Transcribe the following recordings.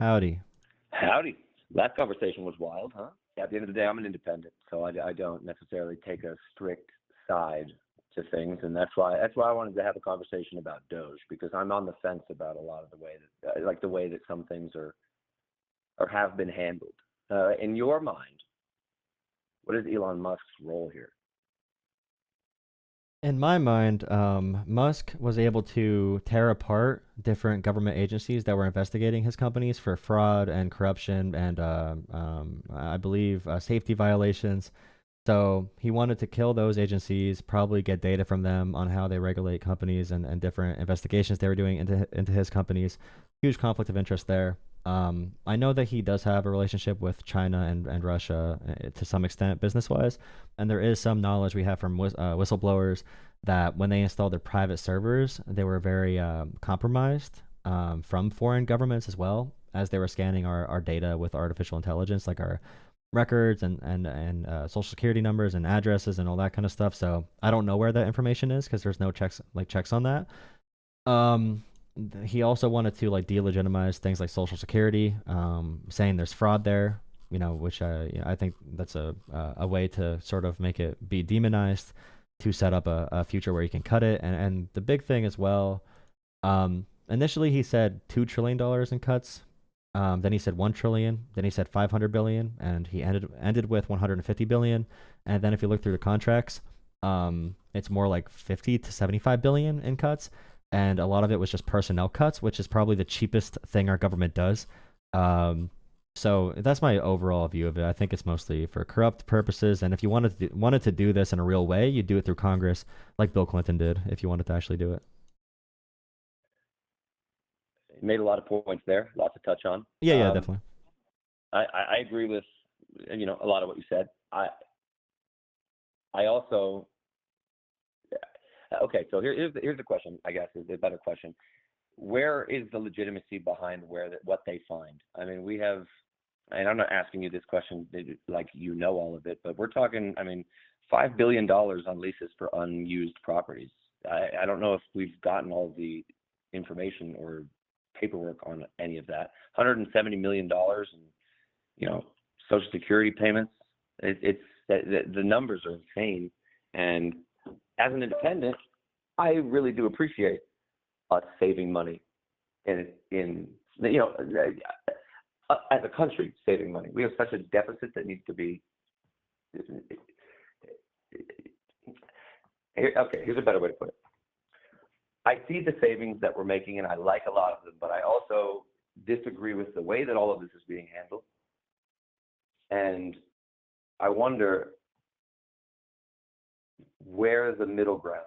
Howdy. Howdy. That conversation was wild, huh? Yeah, at the end of the day, I'm an independent, so I don't necessarily take a strict side to things, and that's why I wanted to have a conversation about Doge because I'm on the fence about a lot of the way that like the way that some things are or have been handled. In your mind, what is Elon Musk's role here? In my mind, Musk was able to tear apart different government agencies that were investigating his companies for fraud and corruption and I believe safety violations. So he wanted to kill those agencies, probably get data from them on how they regulate companies and different investigations they were doing into his companies. Huge conflict of interest there. I know that he does have a relationship with China and Russia to some extent, business wise. And there is some knowledge we have from whistleblowers that when they installed their private servers, they were very compromised from foreign governments as well as they were scanning our data with artificial intelligence, like our records and social security numbers and addresses and all that kind of stuff. So I don't know where that information is because there's no checks on that. Um, he also wanted to like delegitimize things like social security, saying there's fraud there. Which I think that's a way to sort of make it be demonized to set up a future where you can cut it. And the big thing as well, initially he said $2 trillion in cuts. Then he said 1 trillion. Then he said 500 billion, and he ended with 150 billion. And then if you look through the contracts, it's more like 50 to 75 billion in cuts, and a lot of it was just personnel cuts, which is probably the cheapest thing our government does. So that's my overall view of it. I think it's mostly for corrupt purposes, and if you wanted to do this in a real way, you do it through Congress, like Bill Clinton did, if you wanted to actually do it. You made a lot of points there, lots to touch on. Yeah, yeah, definitely. I agree with a lot of what you said. I also okay. So here's the question. I guess is a better question. Where is the legitimacy behind what they find? I mean, we have, and I'm not asking you this question like all of it, but we're talking. I mean, $5 billion on leases for unused properties. I don't know if we've gotten all the information or paperwork on any of that. $170 million in Social Security payments. It's the numbers are insane. And as an independent, I really do appreciate us saving money as a country saving money. We have such a deficit that needs to be. Okay, here's a better way to put it. I see the savings that we're making, and I like a lot of them, but I also disagree with the way that all of this is being handled. And I wonder where the middle ground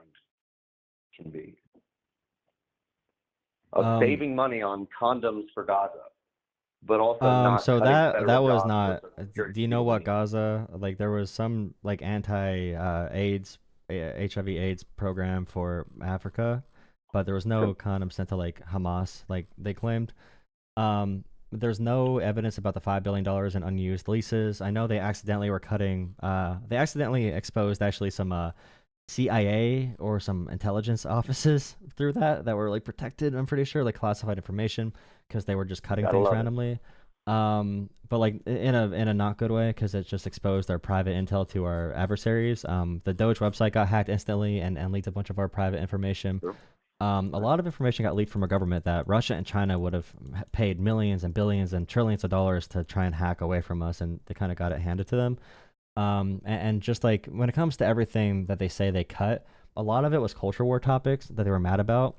can be of saving money on condoms for Gaza, but also not so cutting that federal was jobs not. for Do you know what Gaza, like there was some like anti AIDS HIV/AIDS program for Africa, but there was no condoms sent to like Hamas, like they claimed. There's no evidence about the $5 billion in unused leases. I know they accidentally were cutting. They accidentally exposed actually some CIA or some intelligence offices through that were like protected. I'm pretty sure like classified information because they were just cutting things randomly. But like in a not good way because it just exposed our private intel to our adversaries. The Doge website got hacked instantly and leaked a bunch of our private information. Sure. A lot of information got leaked from our government that Russia and China would have paid millions and billions and trillions of dollars to try and hack away from us, and they kind of got it handed to them. And just like when it comes to everything that they say they cut, a lot of it was culture war topics that they were mad about.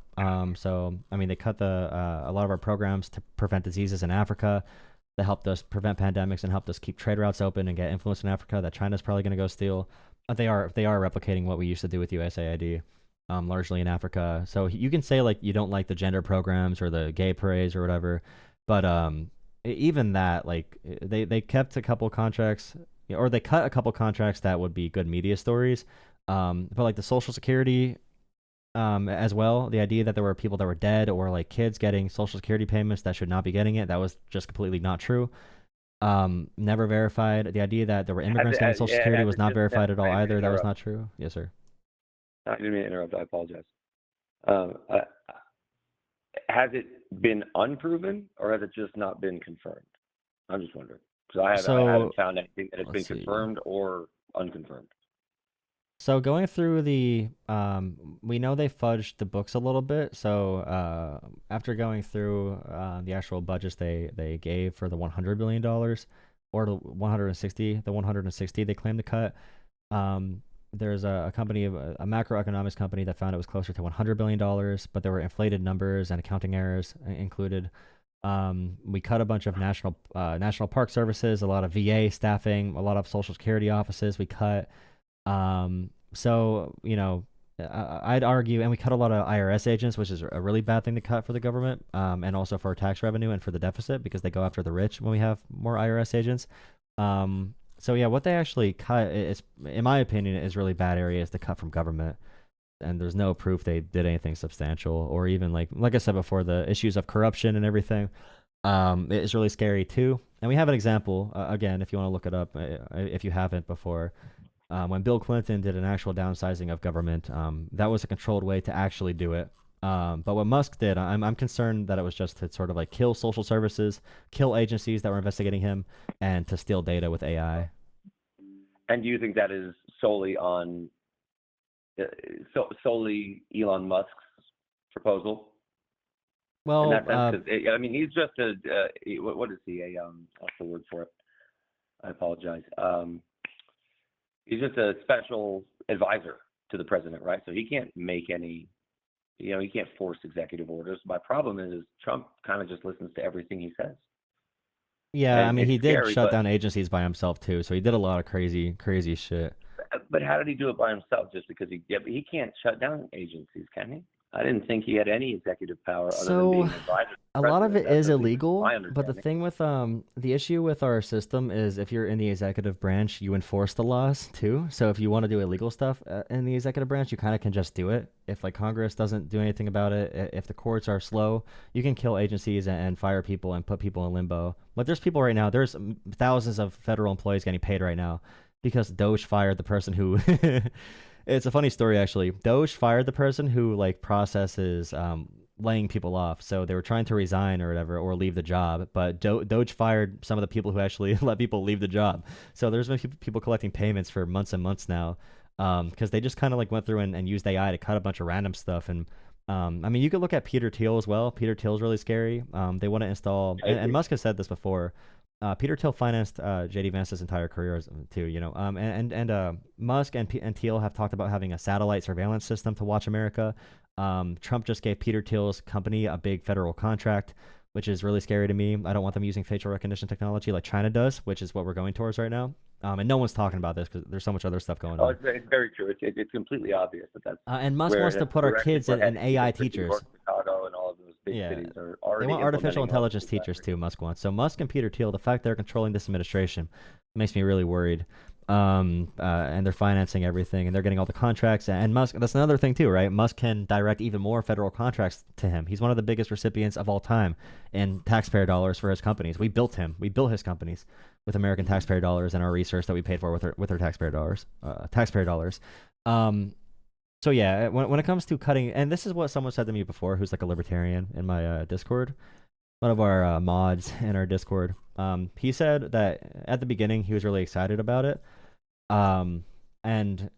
So I mean, they cut a lot of our programs to prevent diseases in Africa. That helped us prevent pandemics and helped us keep trade routes open and get influence in Africa that China's probably going to go steal. They are replicating what we used to do with USAID. Largely in Africa. So you can say like you don't like the gender programs or the gay parades or whatever, but even that, like they kept a couple contracts or they cut a couple contracts that would be good media stories. But like the Social Security as well, the idea that there were people that were dead or like kids getting Social Security payments that should not be getting it, that was just completely not true. Never verified. The idea that there were immigrants getting Social Security was not verified at all either. That was not true. Yes, sir. I didn't mean to interrupt. I apologize. Has it been unproven, or has it just not been confirmed? I'm just wondering, because I So haven't found anything that has let's been see. confirmed or unconfirmed. So going through the, we know they fudged the books a little bit. So after going through the actual budgets they gave for the $100 billion or the 160 they claimed to cut, there's a company, a macroeconomics company that found it was closer to $100 billion, but there were inflated numbers and accounting errors included. We cut a bunch of national park services, a lot of VA staffing, a lot of Social Security offices. We cut. So, I'd argue, and we cut a lot of IRS agents, which is a really bad thing to cut for the government, and also for tax revenue and for the deficit, because they go after the rich when we have more IRS agents. So yeah, what they actually cut is, in my opinion, is really bad areas to cut from government. And there's no proof they did anything substantial, or even like I said before, the issues of corruption and everything. It is really scary too. And we have an example, again, if you want to look it up, if you haven't before. When Bill Clinton did an actual downsizing of government, that was a controlled way to actually do it. But what Musk did, I'm concerned that it was just to sort of like kill social services, kill agencies that were investigating him, and to steal data with AI. And do you think that is solely on solely Elon Musk's proposal? In Well, that sense, because I mean, he's just a what is he? What's the word for it? I apologize. He's just a special advisor to the president, right? So he can't make any, he can't force executive orders. My problem is Trump kind of just listens to everything he says. yeah, I And mean, it's he did scary, shut down agencies by himself too, so he did a lot of crazy shit. but how did he do it by himself? Just because he can't shut down agencies, can he? I didn't think he had any executive power other than being So an advisor to the a lot of president. it That's is at least my illegal, but the understanding. thing with the issue with our system is if you're in the executive branch, you enforce the laws too. So if you want to do illegal stuff in the executive branch, you kind of can just do it. If like Congress doesn't do anything about it, if the courts are slow, you can kill agencies and fire people and put people in limbo. But there's people right now, there's thousands of federal employees getting paid right now because DOGE fired the person who it's a funny story actually. DOGE fired the person who like processes laying people off. So they were trying to resign or whatever or leave the job, but DOGE fired some of the people who actually let people leave the job. So there's been people collecting payments for months and months now, because they just kind of like went through and used AI to cut a bunch of random stuff. And I mean, you could look at Peter Thiel as well. Peter Thiel's really scary. They want to install, and Musk has said this before. Peter Thiel financed JD Vance's entire career too, and Musk and Thiel have talked about having a satellite surveillance system to watch America. Trump just gave Peter Thiel's company a big federal contract, which is really scary to me. I don't want them using facial recognition technology like China does, which is what we're going towards right now. And no one's talking about this because there's so much other stuff going on. It's very true. It's completely obvious that that's And Musk where wants to put our directly kids we're in heading, AI because New teachers. York, Chicago, and all of those big Yeah, cities are they already want artificial implementing all intelligence of teachers that. too. Musk wants. So Musk and Peter Thiel, the fact they're controlling this administration makes me really worried. And they're financing everything, and they're getting all the contracts. And Musk, that's another thing too, right? Musk can direct even more federal contracts to him. He's one of the biggest recipients of all time in taxpayer dollars for his companies. We built him. We built his companies with American taxpayer dollars and our research that we paid for with our taxpayer dollars. So yeah, when it comes to cutting, and this is what someone said to me before, who's like a libertarian in my Discord, one of our mods in our Discord. He said that at the beginning he was really excited about it, and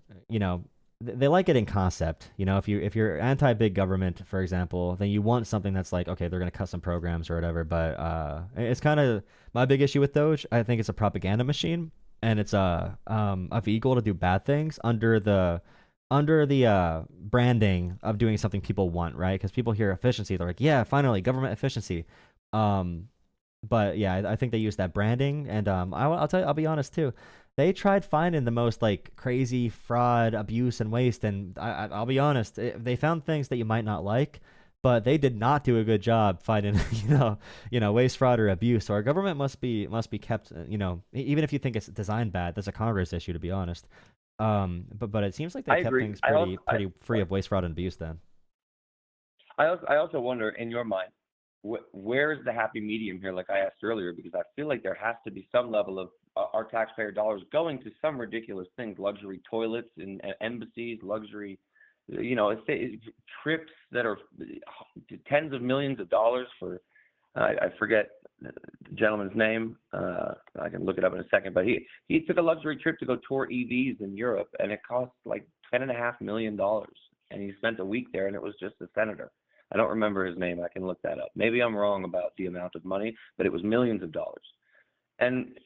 they like it in concept. If you're anti big government, for example, then you want something that's like, okay, they're gonna cut some programs or whatever. But it's kind of my big issue with Doge. I think it's a propaganda machine, and it's a vehicle to do bad things under the branding of doing something people want, right? Because people hear efficiency, they're like, yeah, finally government efficiency. But yeah, I think they use that branding, and I'll tell you, I'll be honest too. They tried finding the most like crazy fraud, abuse, and waste, and I'll be honest, they found things that you might not like, but they did not do a good job finding waste, fraud, or abuse. So our government must be kept, even if you think it's designed bad, that's a Congress issue, to be honest. But it seems like I they kept agree. things pretty free of waste, fraud, and abuse then. I also wonder, in your mind, where's the happy medium here, like I asked earlier, because I feel like there has to be some level of our taxpayer dollars going to some ridiculous things, luxury toilets in embassies, luxury trips that are tens of millions of dollars for, I forget the gentleman's name. I can look it up in a second, but he took a luxury trip to go tour EVs in Europe, and it cost like $10.5 million. And he spent a week there, and it was just a senator. I don't remember his name. I can look that up. Maybe I'm wrong about the amount of money, but it was millions of dollars. And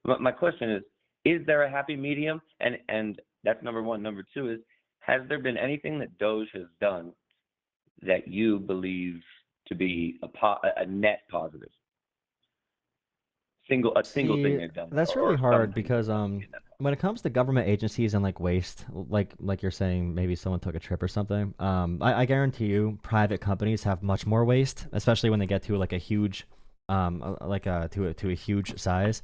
my question is there a happy medium? And that's number one. Number two is, has there been anything that DOGE has done that you believe to be a net positive? A single thing they've done. That's really hard because when it comes to government agencies and like waste, like you're saying, maybe someone took a trip or something. I guarantee you, private companies have much more waste, especially when they get to like a huge, to a huge size.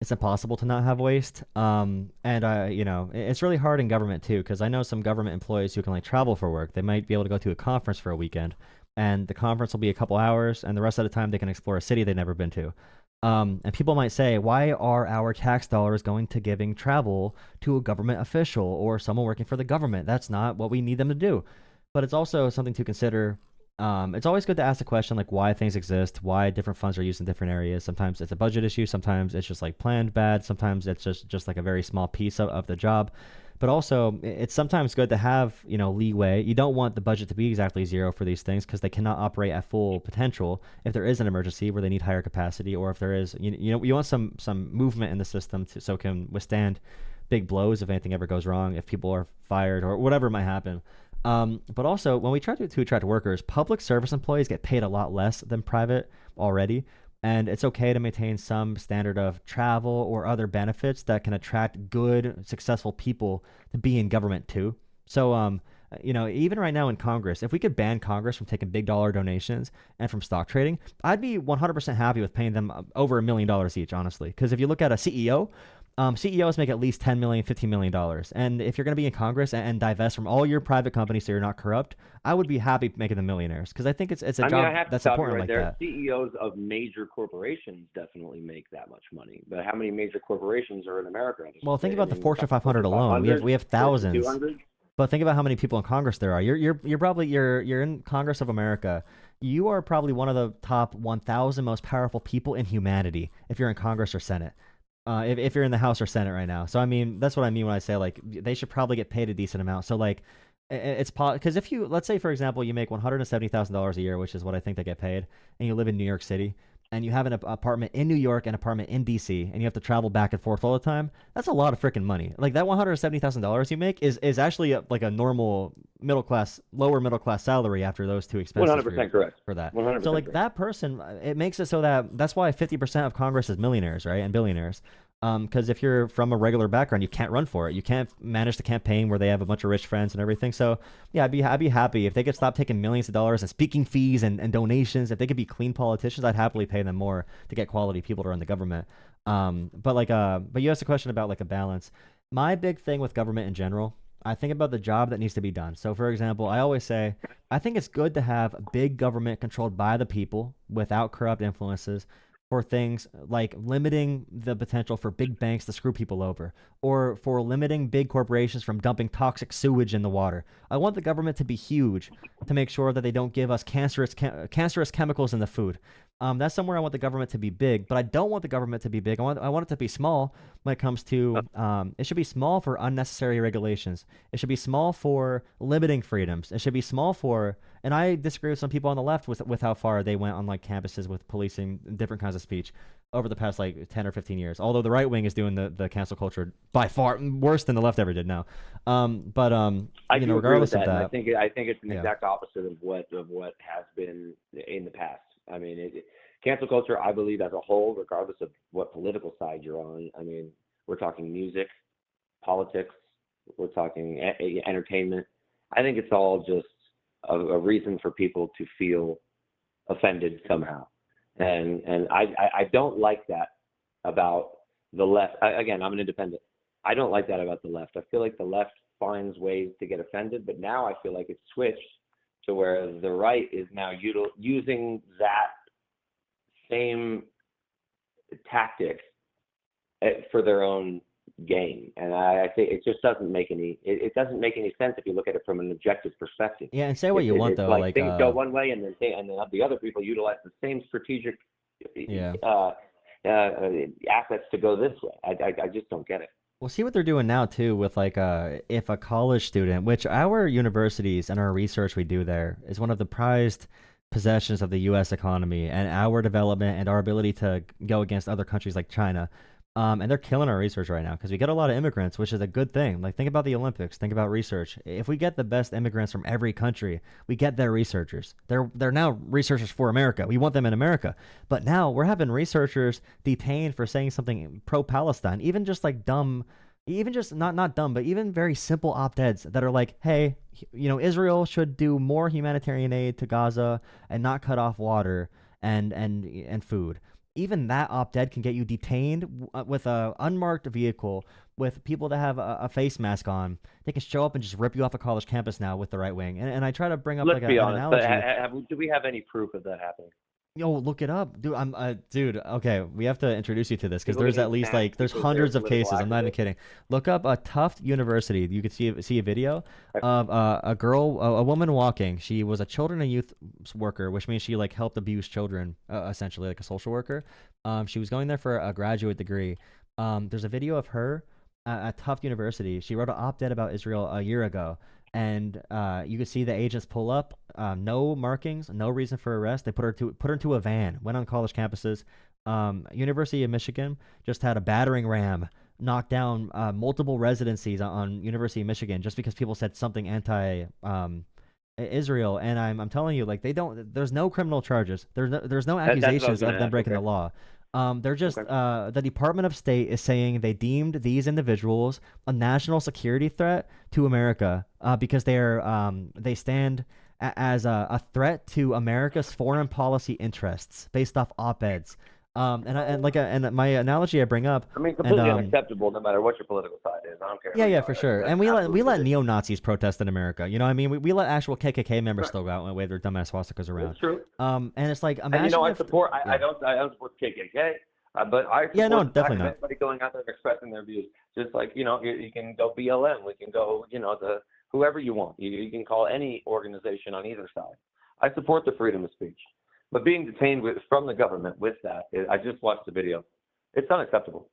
It's impossible to not have waste. It's really hard in government too, because I know some government employees who can like travel for work. They might be able to go to a conference for a weekend, and the conference will be a couple hours, and the rest of the time they can explore a city they've never been to. And people might say, why are our tax dollars going to giving travel to a government official or someone working for the government? That's not what we need them to do. But it's also something to consider. It's always good to ask the question, like, why things exist, why different funds are used in different areas. Sometimes it's a budget issue. Sometimes it's just like planned bad. Sometimes it's just like a very small piece of the job. But also, it's sometimes good to have, leeway. You don't want the budget to be exactly zero for these things because they cannot operate at full potential if there is an emergency where they need higher capacity, or if there is, you want some movement in the system so it can withstand big blows if anything ever goes wrong, if people are fired or whatever might happen. But also, when we try to attract workers, public service employees get paid a lot less than private already. And it's okay to maintain some standard of travel or other benefits that can attract good, successful people to be in government too. So, even right now in Congress, if we could ban Congress from taking big dollar donations and from stock trading, I'd be 100% happy with paying them over $1 million each, honestly. Because if you look at a CEO, CEOs make at least $10 million, $15 million. And if you're going to be in Congress and divest from all your private companies so you're not corrupt, I would be happy making them millionaires because I think it's a job that's important like that. CEOs of major corporations definitely make that much money. But how many major corporations are in America? Well, think about the Fortune 500 alone. We have thousands. 200? But think about how many people in Congress there are. You're probably in Congress of America. You are probably one of the top 1,000 most powerful people in humanity if you're in Congress or Senate. If you're in the House or Senate right now. So, I mean, that's what I mean when I say, like, they should probably get paid a decent amount. So, like, it's because if you, let's say, for example, you make $170,000 a year, which is what I think they get paid, and you live in New York City, and you have an apartment in New York, an apartment in D.C., and you have to travel back and forth all the time, that's a lot of freaking money. Like, that $170,000 you make is actually like a normal lower middle class salary after those two expenses. 100% correct. For that. 100% so, like, correct. That person, it makes it so that's why 50% of Congress is millionaires, right, and billionaires. Because if you're from a regular background, you can't run for it. You can't manage the campaign where they have a bunch of rich friends and everything. So, yeah, I'd be happy if they could stop taking millions of dollars and speaking fees and donations. If they could be clean politicians, I'd happily pay them more to get quality people to run the government. But you asked a question about like a balance. My big thing with government in general, I think about the job that needs to be done. So, for example, I always say I think it's good to have big government controlled by the people without corrupt influences, for things like limiting the potential for big banks to screw people over, or for limiting big corporations from dumping toxic sewage in the water. I want the government to be huge to make sure that they don't give us cancerous chemicals in the food. That's somewhere I want the government to be big, but I don't want the government to be big. I want it to be small when it comes to, it should be small for unnecessary regulations. It should be small for limiting freedoms. It should be small for, and I disagree with some people on the left with how far they went on like campuses with policing different kinds of speech over the past like 10 or 15 years. Although the right wing is doing the cancel culture by far worse than the left ever did now. I do regardless agree with that, of that, I think it's an exact opposite of what has been in the past. I mean, cancel culture, I believe, as a whole, regardless of what political side you're on. I mean, we're talking music, politics, we're talking entertainment. I think it's all just a reason for people to feel offended somehow. And I don't like that about the left. Again, I'm an independent. I don't like that about the left. I feel like the left finds ways to get offended, but now I feel like it's switched to where the right is now using that same tactic for their own game, and I think it just doesn't make any. It doesn't make any sense if you look at it from an objective perspective. Yeah, and say what you want it's though, like things go one way, and then the other people utilize the same strategic assets to go this way. I just don't get it. We'll see what they're doing now too with like if a college student, which our universities and our research we do there is one of the prized possessions of the U.S. economy and our development and our ability to go against other countries like China. And they're killing our research right now because we get a lot of immigrants, which is a good thing. Like, think about the Olympics, think about research. If we get the best immigrants from every country, we get their researchers. They're now researchers for America. We want them in America. But now we're having researchers detained for saying something pro-Palestine, even just like dumb, even just not dumb, but even very simple op-eds that are like, hey, Israel should do more humanitarian aid to Gaza and not cut off water and food. Even that op-ed can get you detained with a unmarked vehicle with people that have a face mask on. They can show up and just rip you off a college campus now with the right wing. And I try to bring up Let's like be an honest, analogy. do we have any proof of that happening? Yo, look it up, dude. Dude. Okay, we have to introduce you to this because People there's getting at least attacked like there's because hundreds they're of cases. I'm not even activists. kidding. Look up a Tufts University. You could see a video of a girl, a woman walking. She was a children and youth worker, which means she like helped abuse children, essentially like a social worker. She was going there for a graduate degree. There's a video of her at Tufts University. She wrote an op-ed about Israel a year ago. And you could see the agents pull up, no markings, no reason for arrest. They put her into a van, went on college campuses. University of Michigan just had a battering ram knock down multiple residencies on University of Michigan just because people said something anti Israel. And I'm telling you, like there's no criminal charges. There's no accusations of them breaking the law. They're just the Department of State is saying they deemed these individuals a national security threat to America because they stand as a threat to America's foreign policy interests based off op-eds. And my analogy I bring up. I mean, completely unacceptable, no matter what your political side is. I don't care. Yeah, for sure. And we let neo-Nazis protest in America. You know what I mean? We let actual KKK members still go out and wave their dumbass swastikas around. That's true. And it's like, imagine. And I support. I don't support KKK, but I support definitely not. Everybody going out there and expressing their views. Just like you can go BLM. We can go the whoever you want. You can call any organization on either side. I support the freedom of speech. But being detained from the government with that, I just watched the video. It's unacceptable,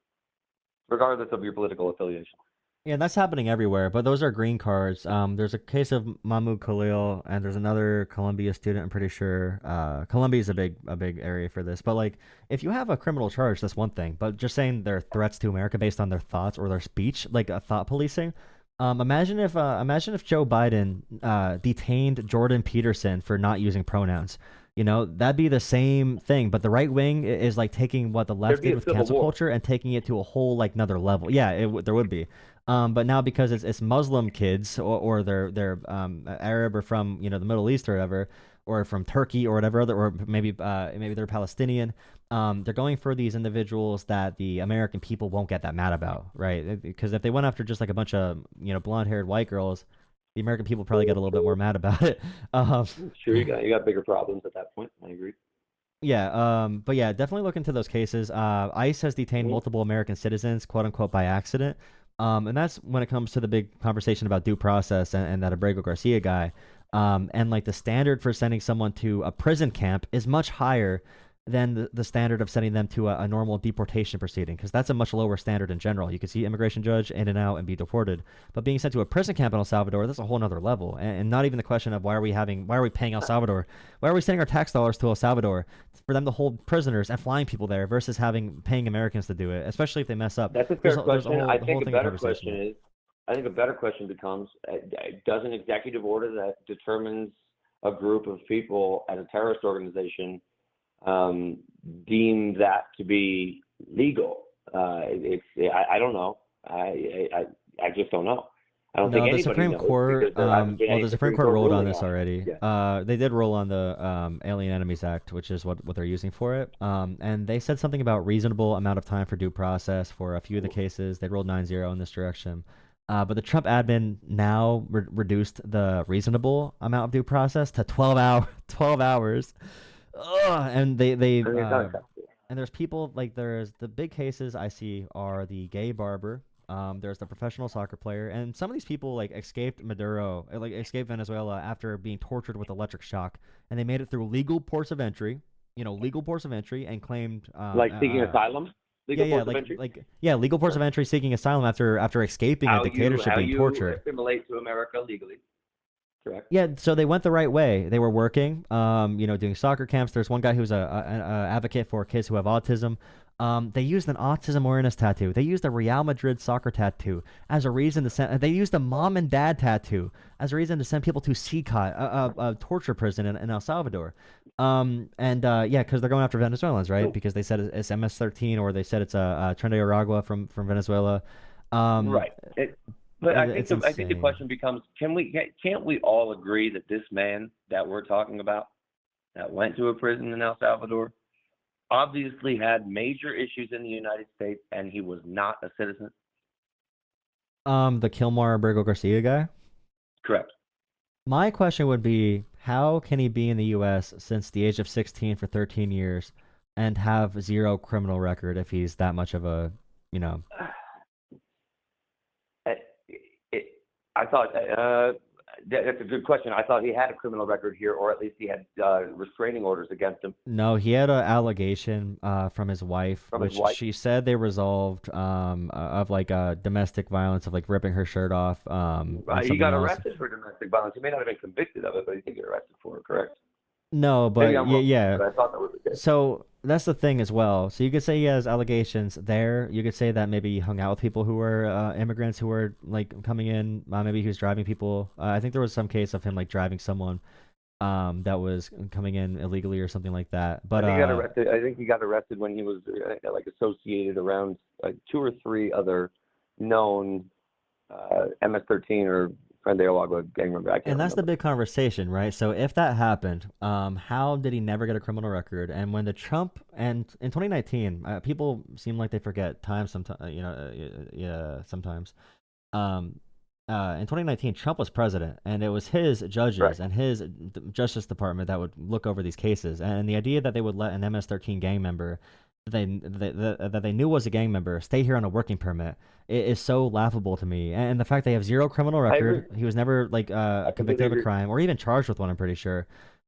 regardless of your political affiliation. Yeah, that's happening everywhere, but those are green cards. There's a case of Mahmoud Khalil, and there's another Columbia student, I'm pretty sure. Columbia is a big area for this. But, like, if you have a criminal charge, that's one thing. But just saying they're threats to America based on their thoughts or their speech, like thought policing. Imagine if Joe Biden detained Jordan Peterson for not using pronouns. That'd be the same thing, but the right wing is like taking what the left did with cancel culture and taking it to a whole like another level. Yeah, there would be, but now because it's Muslim kids or they're Arab or from the Middle East or whatever, or from Turkey or whatever other, or maybe they're Palestinian. They're going for these individuals that the American people won't get that mad about, right? Because if they went after just like a bunch of blonde-haired white girls, the American people probably get a little bit more mad about it. Sure, you got bigger problems at that point. I agree. Yeah, but yeah, definitely look into those cases. ICE has detained multiple American citizens, quote unquote, by accident. And that's when it comes to the big conversation about due process and that Abrego Garcia guy. And like the standard for sending someone to a prison camp is much higher than the standard of sending them to a normal deportation proceeding, because that's a much lower standard in general. You can see immigration judge in and out and be deported, but being sent to a prison camp in El Salvador, that's a whole nother level. And not even the question of why are we paying El Salvador? Why are we sending our tax dollars to El Salvador for them to hold prisoners and flying people there versus paying Americans to do it, especially if they mess up? That's a fair question. I think a better question becomes, does an executive order that determines a group of people at a terrorist organization deem that to be legal? I don't know. I just don't know. I don't think anybody the Supreme knows Court. The Supreme Court ruled on this already. Yeah. They did rule on the Alien Enemies Act, which is what they're using for it. And they said something about reasonable amount of time for due process for a few of the cases. They ruled 9-0 in this direction. But the Trump admin now reduced the reasonable amount of due process to 12 hours. And and there's people like there's the big cases I see are the gay barber There's the professional soccer player, and some of these people like escaped Maduro, like escaped Venezuela after being tortured with electric shock, and they made it through legal ports of entry, legal ports of entry, and claimed, Like seeking asylum, yeah, legal yeah, ports of entry. yeah, legal ports of entry, seeking asylum after escaping a dictatorship, How being you tortured. assimilate to America legally, correct? Yeah, so they went the right way. They were working, doing soccer camps. There's one guy who's a advocate for kids who have autism. They used an autism awareness tattoo. They used a Real Madrid soccer tattoo as a reason to send. They used a mom and dad tattoo as a reason to send people to CCOT, a torture prison in El Salvador. Yeah, because they're going after Venezuelans, right? Because they said it's MS-13, or they said it's a Tren de Aragua from Venezuela. Right. But I think the insane. question becomes: can't we all agree that this man that we're talking about, that went to a prison in El Salvador, obviously had major issues in the United States, and he was not a citizen? The Kilmar Abrego Garcia guy. Correct. My question would be, how can he be in the U.S. since the age of 16 for 13 years and have zero criminal record if he's that much of a, you know? I thought that's a good question. I thought he had a criminal record here, or at least he had restraining orders against him No, he had an allegation from his wife, from his which wife. she said they resolved, of like domestic violence, of like ripping her shirt off, and He something got else. arrested for domestic violence. He may not have been convicted of it, but he did get arrested for it. Correct? No, Maybe but I'm yeah, wrong, yeah. but I thought that was the case. So that's the thing as well. So you could say he has allegations there. You could say that maybe he hung out with people who were immigrants who were like coming in. Maybe he was driving people. I think there was some case of him like driving someone that was coming in illegally or something like that. But I think he got arrested. I think he got arrested when he was like associated around 2 or 3 other known MS-13 or Friend de Agua gang member. I can't and that's the remember. big conversation, right? So if that happened, how did he never get a criminal record? And when the Trump and in 2019, people seem like they forget time sometimes, yeah, sometimes. Um, in 2019, Trump was president, and it was his Right. judges and his Justice Department that would look over these cases. And the idea that they would let an MS-13 gang member that they knew was a gang member stay here on a working permit is so laughable to me. And the fact they have zero criminal I agree. record, he was never like I convicted completely of a agree. crime or even charged with one. I'm pretty sure.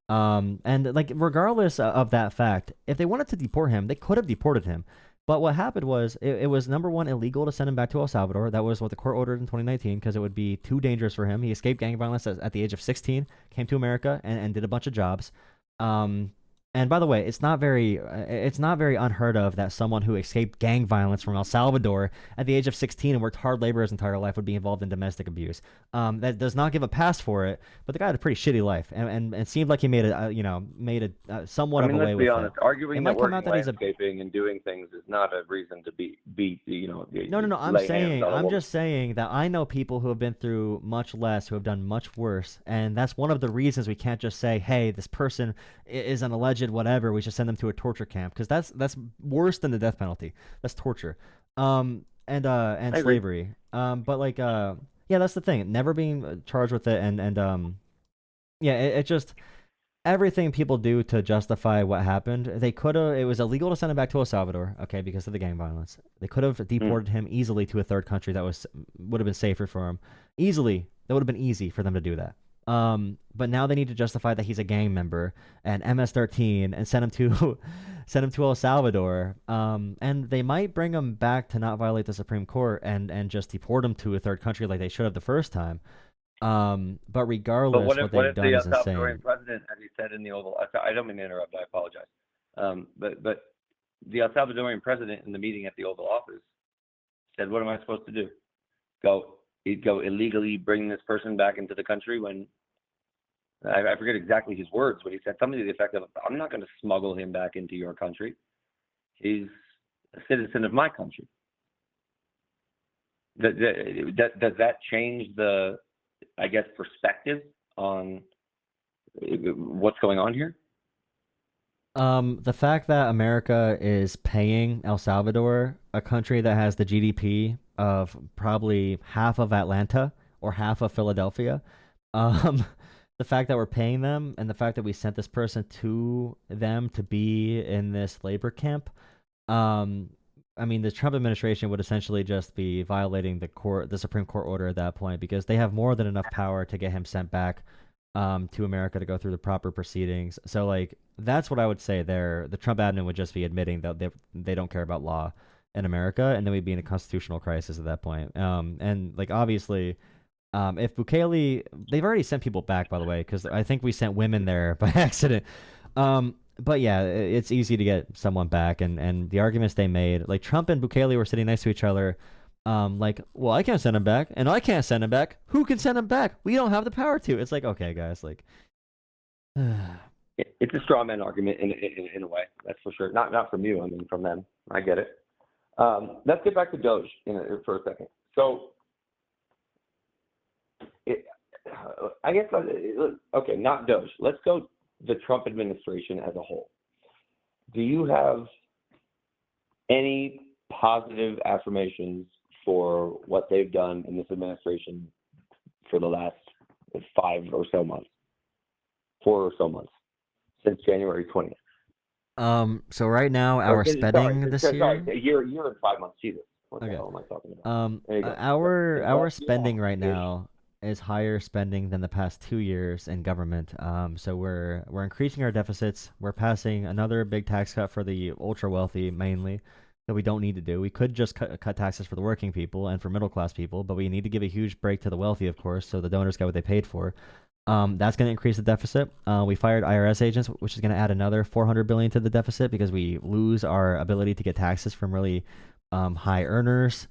And like regardless of that fact, if they wanted to deport him, they could have deported him. But what happened was it was number one illegal to send him back to El Salvador. That was what the court ordered in 2019 because it would be too dangerous for him. He escaped gang violence at the age of 16, came to America and did a bunch of jobs. Um, and by the way, it's not very unheard of that someone who escaped gang violence from El Salvador at the age of 16 and worked hard labor his entire life would be involved in domestic abuse. That does not give a pass for it, but the guy had a pretty shitty life, and it seemed like he made I somewhat of a mean, let's way be with it. honest. It Arguing that might come working out that he's a landscaping and doing things is not a reason to No, no, no. lay hands on a I'm woman. just saying that I know people who have been through much less, who have done much worse, and that's one of the reasons we can't just say, "Hey, this person is an alleged whatever. We should send them to a torture camp," because that's worse than the death penalty. That's torture, and I agree. slavery. But like, yeah, that's the thing. Never being charged with it, and yeah, it just everything people do to justify what happened. They could have. It was illegal to send him back to El Salvador, okay, because of the gang violence. They could have Mm. deported him easily to a third country that would have been safer for him. Easily, that would have been easy for them to do that. But now they need to justify that he's a gang member and MS-13 and send him to send him to El Salvador. And they might bring him back to not violate the Supreme Court and just deport him to a third country like they should have the first time. But But regardless, what if what they've the done is Salvadorian insane. president, as he said in the Oval? I don't mean to interrupt. I apologize. But the El Salvadorian president in the meeting at the Oval Office said, "What am I supposed to do? Go illegally bring this person back into the country when I forget exactly his words, but he said something to the effect of, I'm not going to smuggle him back into your country. He's a citizen of my country." Does that change the, I guess, perspective on what's going on here? The fact that America is paying El Salvador, a country that has the GDP of probably half of Atlanta or half of Philadelphia, um, the fact that we're paying them and the fact that we sent this person to them to be in this labor camp, um, I mean, the Trump administration would essentially just be violating the Supreme Court order at that point, because they have more than enough power to get him sent back to America to go through the proper proceedings. So like that's what I would say there. The Trump admin would just be admitting that they don't care about law in America, and then we'd be in a constitutional crisis at that point. And like obviously, if Bukele, they've already sent people back, by the way, because I think we sent women there by accident. But yeah, it's easy to get someone back, and the arguments they made, like Trump and Bukele were sitting next to each other, like, well, I can't send him back, and I can't send him back. Who can send him back? We don't have the power to. It's like, okay, guys, like, It's a straw man argument in a way, that's for sure. Not from you, I mean from them. I get it. Let's get back to DOGE for a second. So, I guess, okay, not DOGE. Let's go the Trump administration as a whole. Do you have any positive affirmations for what they've done in this administration for the last 4 or so months, since January 20th? So right now our spending this year. Sorry, a year and 5 months. Jesus, what the Okay. hell am I talking about? There you go. Our spending right now is higher spending than the past 2 years in government. So we're increasing our deficits. We're passing another big tax cut for the ultra wealthy mainly that we don't need to do. We could just cut taxes for the working people and for middle class people, but we need to give a huge break to the wealthy, of course, so the donors get what they paid for. That's going to increase the deficit. We fired IRS agents, which is going to add another $400 billion to the deficit because we lose our ability to get taxes from really high earners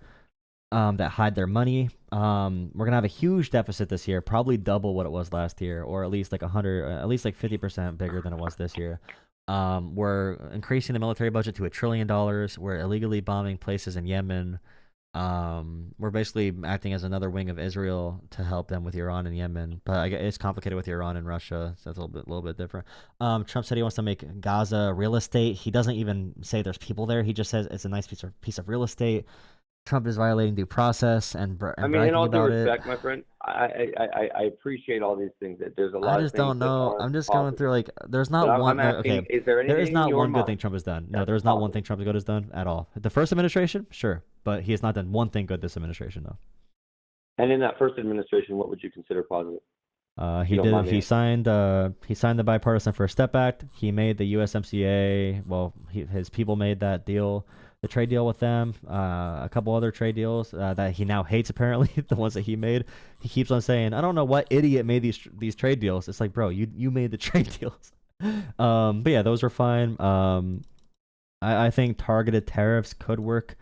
that hide their money. We're gonna have a huge deficit this year, probably double what it was last year, or at least like 50% bigger than it was this year. We're increasing the military budget to $1 trillion. We're illegally bombing places in Yemen. We're basically acting as another wing of Israel to help them with Iran and Yemen, but it's complicated with Iran and Russia, so it's a little bit different. Trump said he wants to make Gaza real estate. He doesn't even say there's people there. He just says it's a nice piece of real estate. Trump is violating due process and I mean, in all due about respect, it. my friend, I appreciate all these things. That there's a lot I of just things don't that know. aren't I'm just going positive. through like there's But not one. I'm asking, Okay, is there anything there is in not your one good thing mind Trump has done. No, that's there's not one positive? thing Trump good has done at all. The first administration, sure, but he has not done one thing good this administration though. And in that first administration, what would you consider positive? If He you don't did. mind me asking. He signed the bipartisan First Step Act. He made the USMCA. Well, his people made that deal, the trade deal with them. A couple other trade deals that he now hates. Apparently, the ones that he made. He keeps on saying, "I don't know what idiot made these trade deals." It's like, bro, you made the trade deals. But yeah, those were fine. I think targeted tariffs could work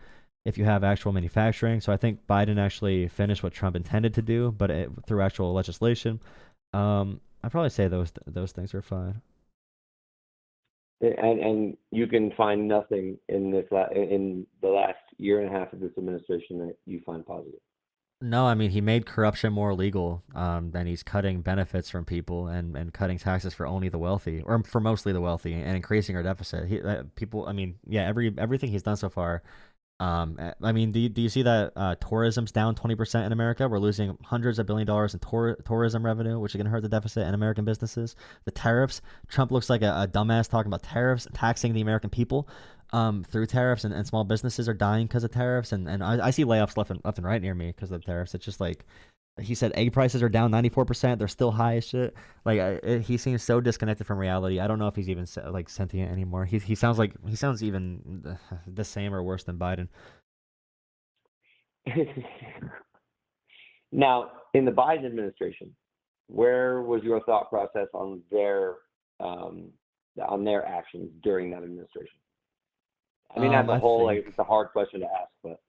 if you have actual manufacturing. So I think Biden actually finished what Trump intended to do, but through actual legislation. I'd probably say those things are fine. And you can find nothing in in the last year and a half of this administration that you find positive. No, I mean he made corruption more legal. And he's cutting benefits from people and cutting taxes for only the wealthy, or for mostly the wealthy, and increasing our deficit. People, I mean, yeah, everything he's done so far. I mean, do you see that tourism's down 20% in America? We're losing hundreds of $1 billions in tourism revenue, which is going to hurt the deficit in American businesses. The tariffs, Trump looks like a dumbass talking about tariffs, taxing the American people through tariffs, and small businesses are dying because of tariffs. And I see layoffs left and right near me because of the tariffs. It's just like he said, egg prices are down 94%. They're still high as shit. Like he seems so disconnected from reality. I don't know if he's even like sentient anymore. He sounds even the same or worse than Biden. Now, in the Biden administration, where was your thought process on their actions during that administration? I mean, as a whole, like, it's a hard question to ask, but.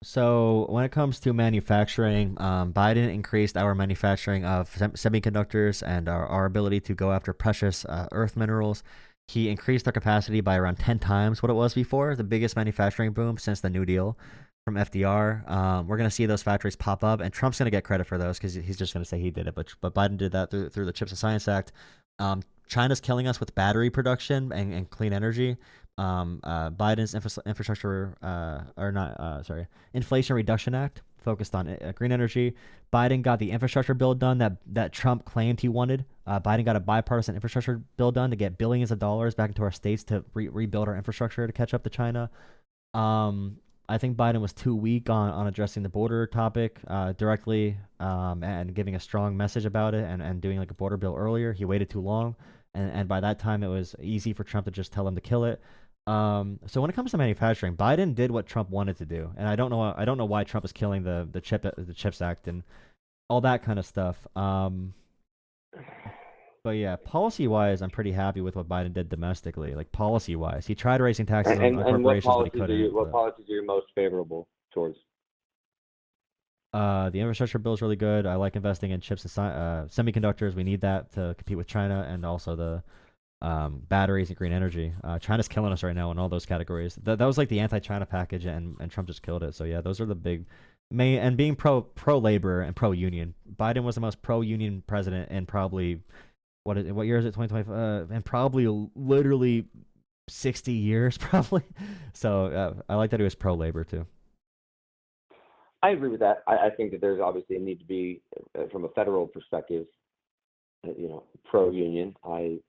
So when it comes to manufacturing, Biden increased our manufacturing of semiconductors and our ability to go after precious earth minerals. He increased our capacity by around 10 times what it was before, the biggest manufacturing boom since the New Deal from FDR. We're going to see those factories pop up, and Trump's going to get credit for those because he's just going to say he did it. But Biden did that through the Chips and Science Act. China's killing us with battery production and clean energy. Biden's Inflation Reduction Act focused on green energy. Biden got the infrastructure bill done that Trump claimed he wanted. Biden got a bipartisan infrastructure bill done to get billions of dollars back into our states to rebuild our infrastructure to catch up to China. I think Biden was too weak on addressing the border topic directly and giving a strong message about it and doing like a border bill earlier. He waited too long, and by that time it was easy for Trump to just tell him to kill it. So when it comes to manufacturing, Biden did what Trump wanted to do, and I don't know why Trump is killing the Chips Act and all that kind of stuff. But yeah, policy wise, I'm pretty happy with what Biden did domestically. Like policy wise, he tried raising taxes on And corporations, but he couldn't. what But policies are you most favorable towards? the infrastructure bill is really good. I like investing in chips and semiconductors. We need that to compete with China, and also the batteries and green energy. China's killing us right now in all those categories. That was like the anti-China package, and Trump just killed it. So yeah, those are the big main. And being pro labor and pro union, Biden was the most pro union president in probably what year is it? 2025, and probably literally 60 years probably. So I like that he was pro labor too. I agree with that. I think that there's obviously a need to be, from a federal perspective, pro union. I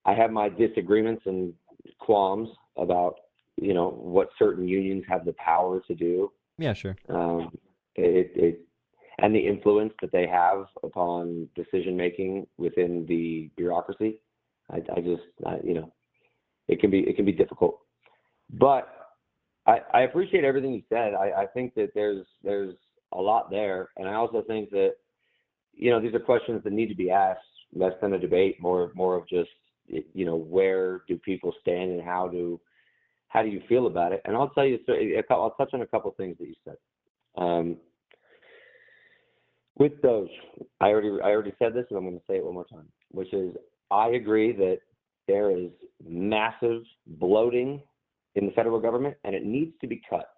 have my disagreements and qualms about what certain unions have the power to do. Yeah, sure. It and the influence that they have upon decision making within the bureaucracy. It can be difficult, but I appreciate everything you said. I think that there's a lot there, and I also think that these are questions that need to be asked less than a debate, more of just where do people stand and how do you feel about it? And I'll tell you, I'll touch on a couple of things that you said. With DOGE, I already said this, and I'm going to say it one more time, which is I agree that there is massive bloating in the federal government, and it needs to be cut.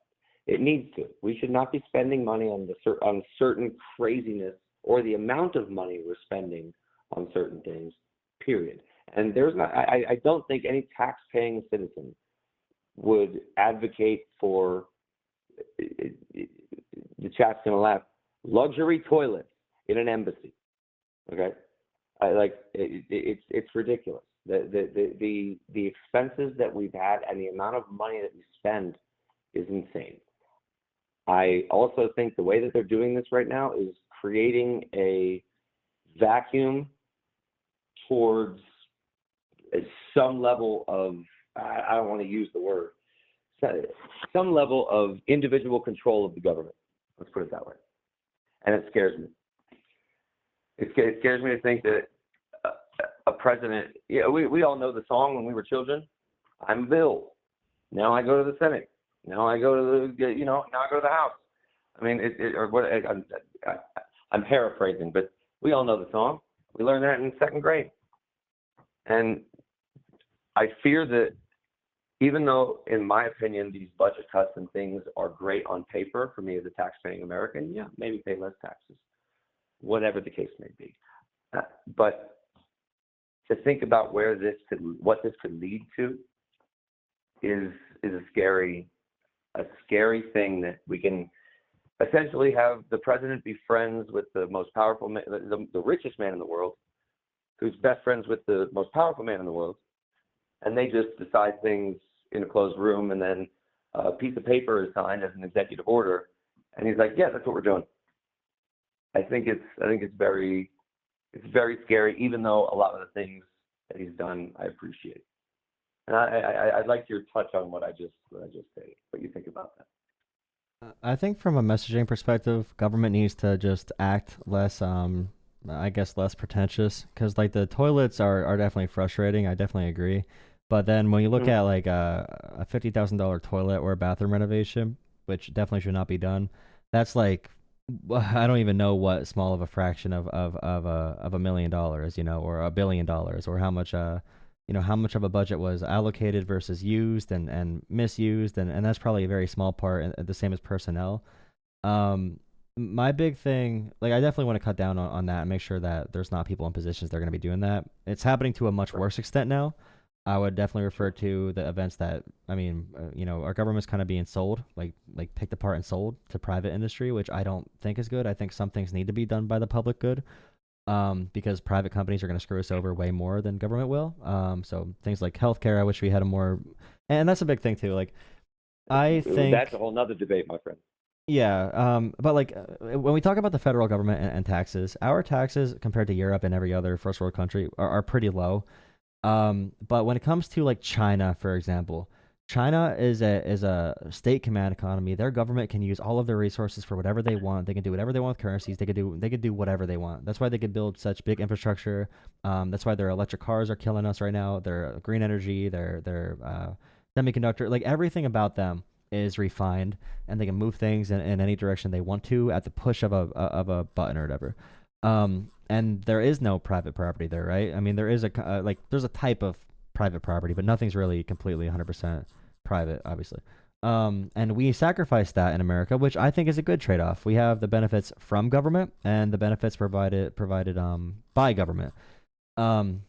It needs to. We should not be spending money on certain craziness or the amount of money we're spending on certain things, period. And I don't think any tax-paying citizen would advocate for, the chat's going to laugh, luxury toilets in an embassy. Okay? It's ridiculous. The expenses that we've had and the amount of money that we spend is insane. I also think the way that they're doing this right now is creating a vacuum towards some level of, I don't want to use the word, some level of individual control of the government. Let's put it that way. And it scares me. It scares me to think that a president, we all know the song when we were children. I'm Bill. Now I go to the Senate. Now I go to now I go to the House. I mean, I'm paraphrasing, but we all know the song. We learned that in second grade. And I fear that even though, in my opinion, these budget cuts and things are great on paper for me as a tax-paying American, yeah, maybe pay less taxes, whatever the case may be. But to think about what this could lead to is a scary thing, that we can essentially have the president be friends with the most powerful man, the richest man in the world, who's best friends with the most powerful man in the world, and they just decide things in a closed room, and then a piece of paper is signed as an executive order, and he's like, yeah, that's what we're doing. I think it's very scary, even though a lot of the things that he's done I appreciate. And I'd like your touch on what I just said. What you think about that? I think from a messaging perspective, government needs to just act less, I guess, less pretentious. Because like the toilets are definitely frustrating. I definitely agree. But then when you look at like a $50,000 toilet or a bathroom renovation, which definitely should not be done, that's like, I don't even know what small of a fraction of $1 million, or $1 billion, or how much how much of a budget was allocated versus used and misused, and that's probably a very small part, and the same as personnel. My big thing, like, I definitely want to cut down on that and make sure that there's not people in positions that are going to be doing that. It's happening to a much worse extent now. I would definitely refer to the events that, our government's kind of being sold, like picked apart and sold to private industry, which I don't think is good. I think some things need to be done by the public good, because private companies are going to screw us over way more than government will. So things like healthcare, I wish we had a more, and that's a big thing too. Like, I That's a think whole nother debate, my friend. yeah, but like when we talk about the federal government and taxes, our taxes compared to Europe and every other first world country are pretty low. But when it comes to like China, for example, China is a state command economy. Their government can use all of their resources for whatever they want. They can do whatever they want with currencies. They could do whatever they want. That's why they could build such big infrastructure. That's why their electric cars are killing us right now. Their green energy, their semiconductor, like everything about them is refined, and they can move things in any direction they want to at the push of a button or whatever. And there is no private property there, right? I mean, there is like there's a type of private property, but nothing's really completely 100% private, obviously. And we sacrifice that in America, which I think is a good trade-off. We have the benefits from government and the benefits provided by government. Um,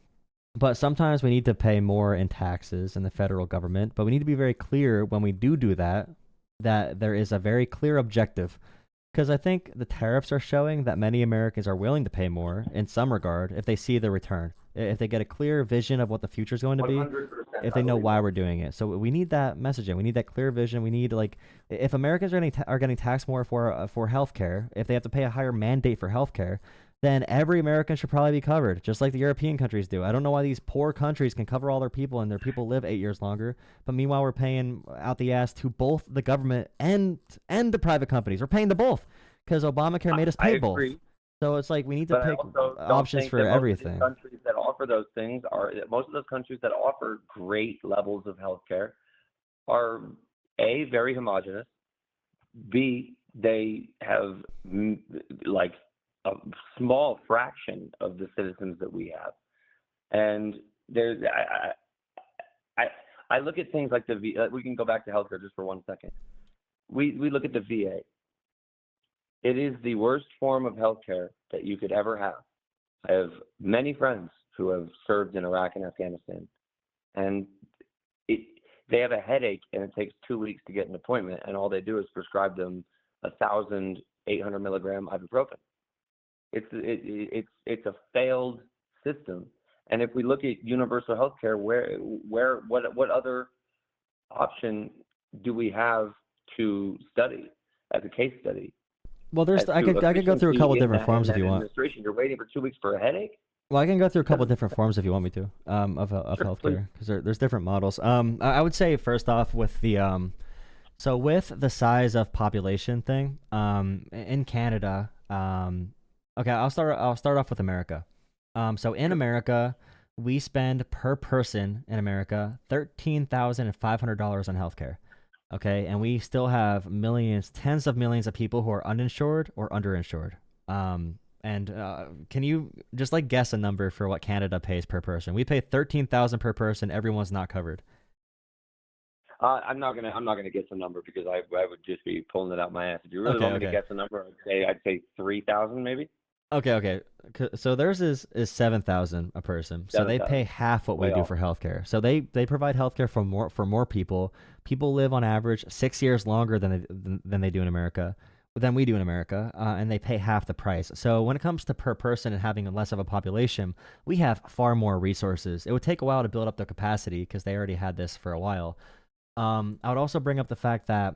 but sometimes we need to pay more in taxes in the federal government. But we need to be very clear when we do that, that there is a very clear objective. Because I think the tariffs are showing that many Americans are willing to pay more in some regard if they see the return, if they get a clear vision of what the future is going to be, 100%. if I they know believe why that. we're doing it. So we need that messaging. We need that clear vision. We need like if Americans are getting taxed more for healthcare, if they have to pay a higher mandate for healthcare, then every American should probably be covered, just like the European countries do. I don't know why these poor countries can cover all their people and their people live 8 years longer, but meanwhile we're paying out the ass to both the government and the private companies. We're paying to both because Obamacare made us I pay both. agree, So it's like we need to but I pick also don't options think for that most of these everything. countries that offer those things are most of those countries that offer great levels of healthcare are A, very homogenous. B, they have like a small fraction of the citizens that we have, and there's I look at things like the V. We can go back to healthcare just for 1 second. We look at the VA. It is the worst form of healthcare that you could ever have. I have many friends who have served in Iraq and Afghanistan, and it, they have a headache and it takes 2 weeks to get an appointment, and all they do is prescribe them 1,800 milligram ibuprofen. It's a failed system. And if we look at universal health care, what other option do we have to study as a case study? Well, As I to could go through a couple efficiency in different forms if that you want. administration, you're waiting for 2 weeks for a headache? Well, I can go through a couple Doesn't different make forms if you want me to, of sense. Sure, please. healthcare, because there's different models. I would say first off with so with the size of population thing, in Canada, okay, I'll start off with America. So in America, we spend per person in America $13,500 on healthcare. Okay, and we still have millions, tens of millions of people who are uninsured or underinsured. And can you just like guess a number for what Canada pays per person? We pay 13,000 per person. Everyone's not covered. I'm not gonna guess a number because I would just be pulling it out my ass. If you really Okay, want me to okay, guess a number, I'd say 3,000 maybe. okay. So theirs is 7,000 a person. So they 7,000. pay half what we Way do off. for healthcare. So they provide healthcare for more people. People live on average 6 years longer than they do in America, than we do in America, and they pay half the price. So when it comes to per person and having less of a population, we have far more resources. It would take a while to build up the capacity because they already had this for a while. I would also bring up the fact that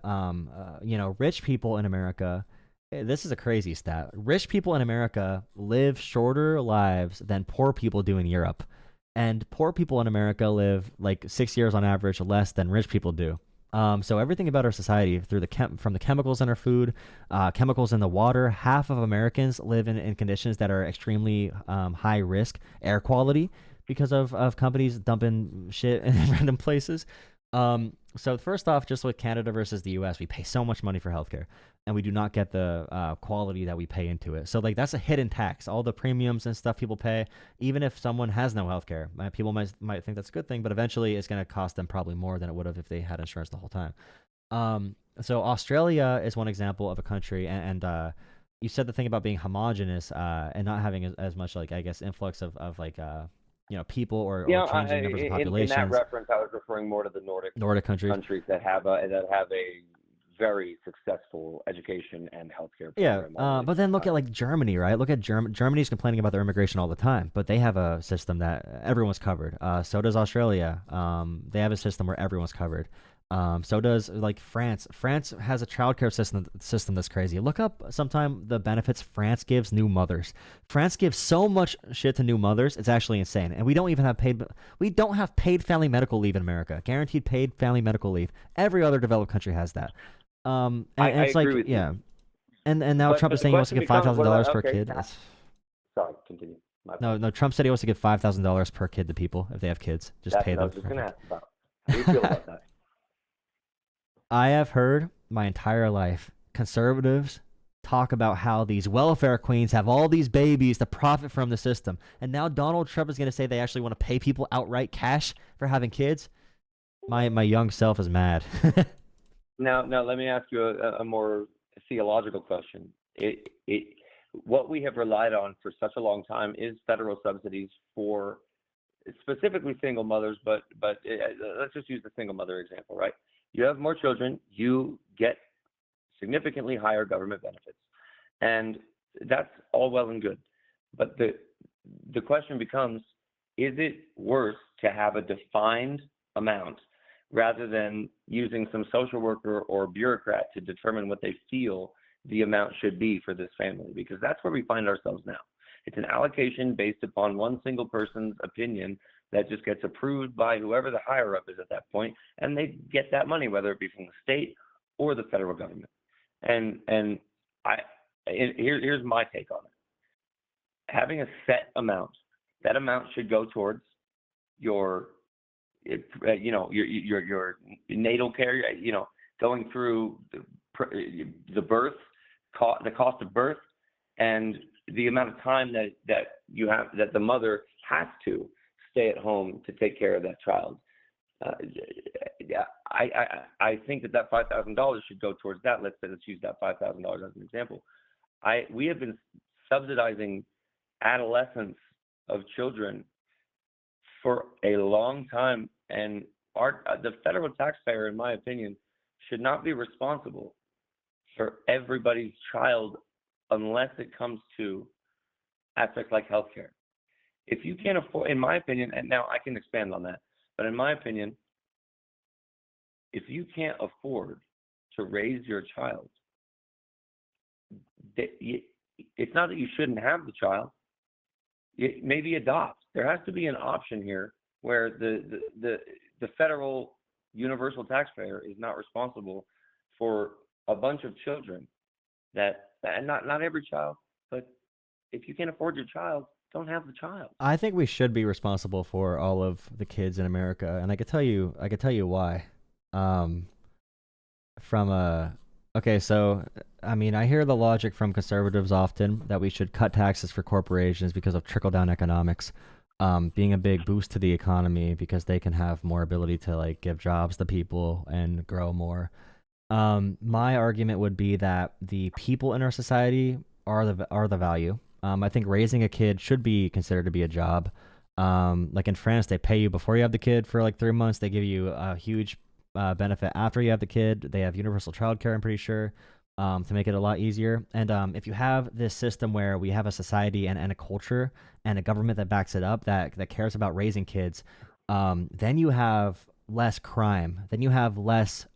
rich people in America. This is a crazy stat. Rich people in America live shorter lives than poor people do in Europe, and poor people in America live like 6 years on average less than rich people do. So everything about our society, through from the chemicals in our food, chemicals in the water, half of Americans live in conditions that are extremely high risk air quality because of companies dumping shit in random places. So first off, just with Canada versus the U.S., we pay so much money for healthcare, and we do not get the quality that we pay into it. So like that's a hidden tax. All the premiums and stuff people pay, even if someone has no healthcare, people might think that's a good thing, but eventually it's going to cost them probably more than it would have if they had insurance the whole time. So Australia is one example of a country, and you said the thing about being homogenous and not having as much like I guess influx of like people or changing numbers of In that populations. reference, I was referring more to the Nordic countries. countries that have a very successful education and healthcare Yeah, program already. but then look at like Germany, right? Look at Germany's complaining about their immigration all the time, but they have a system that everyone's covered. So does Australia. They have a system where everyone's covered. So does like France. France has a childcare system that's crazy. Look up sometime the benefits France gives new mothers. France gives so much shit to new mothers, it's actually insane. And we don't even have paid. We don't have paid family medical leave in America. Guaranteed paid family medical leave. Every other developed country has that. And I it's agree like with you. and now Trump But is the saying he wants to question give five becomes, thousand what dollars about, per okay, kid. sorry, continue. My No, apologies. no. Trump said he wants to give $5,000 per kid to people if they have kids. Just That's pay what I them. was just going to ask about. How do you feel about that? I have heard my entire life conservatives talk about how these welfare queens have all these babies to profit from the system. And now Donald Trump is going to say they actually want to pay people outright cash for having kids. My young self is mad. Now, let me ask you a more theological question. What we have relied on for such a long time is federal subsidies for specifically single mothers, but let's just use the single mother example, right? You have more children, you get significantly higher government benefits, and that's all well and good. But the question becomes, is it worse to have a defined amount rather than using some social worker or bureaucrat to determine what they feel the amount should be for this family? Because that's where we find ourselves now. It's an allocation based upon one single person's opinion that just gets approved by whoever the higher up is at that point, and they get that money, whether it be from the state or the federal government. And here's my take on it. Having a set amount, that amount should go towards your your natal care, going through the birth, the cost of birth, and the amount of time that you have, that the mother has to stay at home to take care of that child. I think that $5,000 should go towards that. Let's use that $5,000 as an example. We have been subsidizing adolescence of children for a long time, and the federal taxpayer, in my opinion, should not be responsible for everybody's child unless it comes to aspects like healthcare. If you can't afford, in my opinion, and now I can expand on that, but in my opinion, if you can't afford to raise your child, it's not that you shouldn't have the child. Maybe adopt. There has to be an option here where the federal universal taxpayer is not responsible for a bunch of children and not every child, but if you can't afford your child, don't have the child. I think we should be responsible for all of the kids in America, and I could tell you why. So I mean, I hear the logic from conservatives often that we should cut taxes for corporations because of trickle down economics, being a big boost to the economy because they can have more ability to like give jobs to people and grow more. My argument would be that the people in our society are the value. I think raising a kid should be considered to be a job. Like in France, they pay you before you have the kid for like 3 months. They give you a huge benefit after you have the kid. They have universal childcare, I'm pretty sure, to make it a lot easier. And if you have this system where we have a society and a culture and a government that backs it up, that cares about raising kids, then you have less crime. Then you have less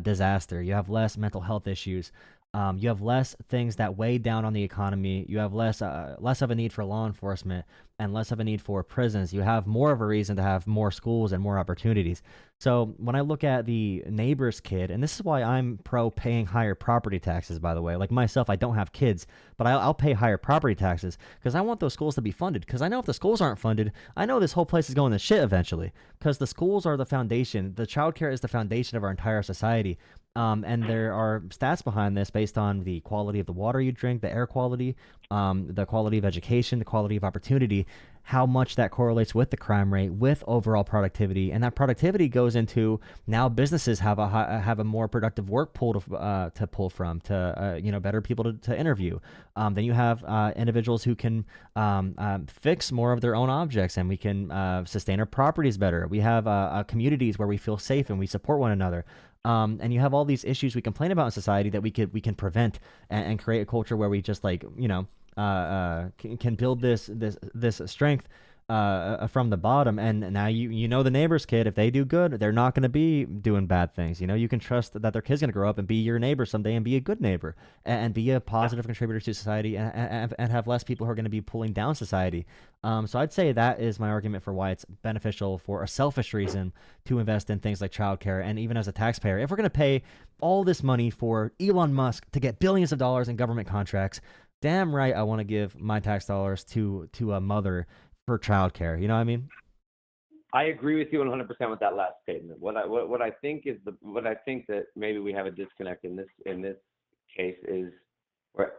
disaster. You have less mental health issues. You have less things that weigh down on the economy. You have less of a need for law enforcement and less of a need for prisons. You have more of a reason to have more schools and more opportunities. So when I look at the neighbor's kid, and this is why I'm pro paying higher property taxes, by the way. Like myself, I don't have kids, but I'll pay higher property taxes because I want those schools to be funded. Because I know if the schools aren't funded, I know this whole place is going to shit eventually. Because the schools are the foundation. The childcare is the foundation of our entire society. And there are stats behind this based on the quality of the water you drink, the air quality, the quality of education, the quality of opportunity, how much that correlates with the crime rate, with overall productivity, and that productivity goes into now businesses have a more productive work pool to pull from, to better people to interview. Then you have individuals who can fix more of their own objects, and we can sustain our properties better. We have communities where we feel safe and we support one another. And you have all these issues we complain about in society that we can prevent and create a culture where we just can build this strength from the bottom, and now you know the neighbor's kid. If they do good, they're not going to be doing bad things. You know, you can trust that their kid's going to grow up and be your neighbor someday and be a good neighbor and be a positive contributor to society and have less people who are going to be pulling down society. So I'd say that is my argument for why it's beneficial for a selfish reason to invest in things like childcare. And even as a taxpayer, if we're going to pay all this money for Elon Musk to get billions of dollars in government contracts, damn right I want to give my tax dollars to a mother for childcare. You know what I mean? I agree with you 100% with that last statement. What I think that maybe we have a disconnect in this case is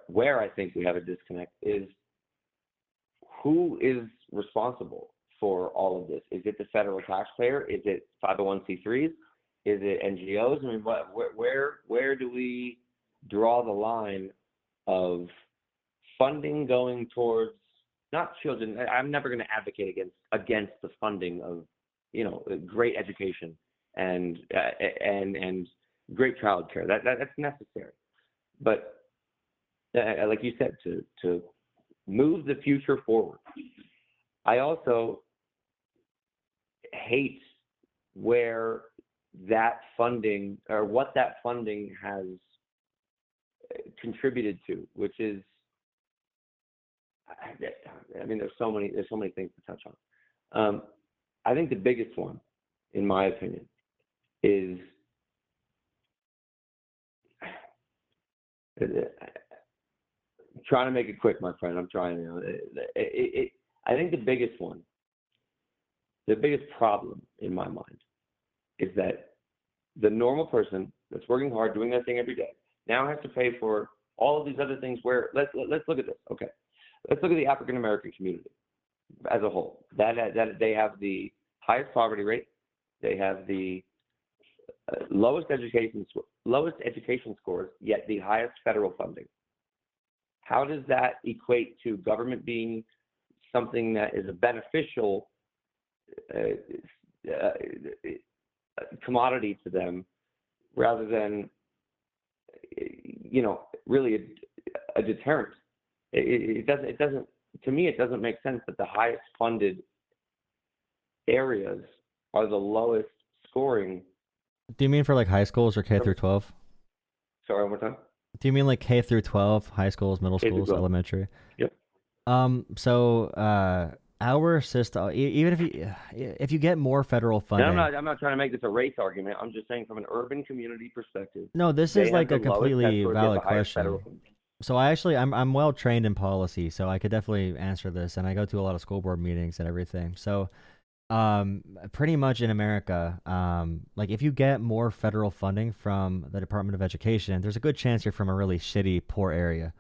where I think we have a disconnect is who is responsible for all of this? Is it the federal taxpayer? Is it 501c3s? Is it NGOs? I mean, where do we draw the line of funding going towards not children? I'm never going to advocate against the funding of, great education and great childcare. That's necessary, but like you said, to move the future forward. I also hate where that funding or what that funding has contributed to, which is, I mean, there's so many things to touch on. I think the biggest one, in my opinion, is trying to make it quick, my friend. I'm trying. I think the biggest one, the biggest problem in my mind, is that the normal person that's working hard, doing their thing every day, now has to pay for all of these other things. Where let's look at this. Okay, let's look at the African American community as a whole. That they have the highest poverty rate, they have the lowest education scores, yet the highest federal funding. How does that equate to government being something that is a beneficial commodity to them, rather than, really a deterrent? It doesn't. To me, it doesn't make sense that the highest funded areas are the lowest scoring. Do you mean for like high schools or K through 12? Sorry, one more time. Do you mean like K through 12, high schools, middle schools, elementary? Yep. So our system, even if you get more federal funding. No, I'm not trying to make this a race argument. I'm just saying from an urban community perspective. No, this is like a completely valid question. So I'm well trained in policy, so I could definitely answer this, and I go to a lot of school board meetings and everything. So pretty much in America, like if you get more federal funding from the Department of Education, there's a good chance you're from a really shitty, poor area.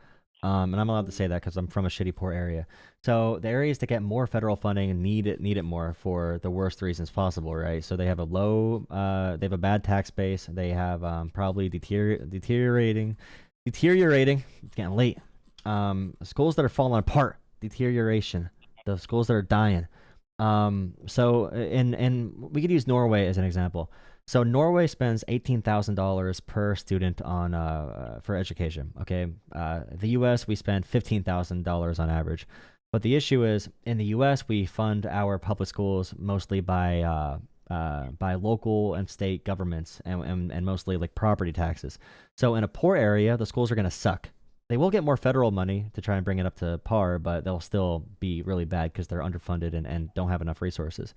And I'm allowed to say that because I'm from a shitty, poor area. So the areas that get more federal funding need it more for the worst reasons possible, right? So they have they have a bad tax base. They have probably deteriorating. It's getting late. Schools that are falling apart, deterioration. The schools that are dying. So we could use Norway as an example. So Norway spends $18,000 per student on for education. Okay, the U.S. we spend $15,000 on average, but the issue is in the U.S. we fund our public schools mostly by local and state governments and mostly like property taxes. So in a poor area, the schools are going to suck. They will get more federal money to try and bring it up to par, but they'll still be really bad because they're underfunded and don't have enough resources.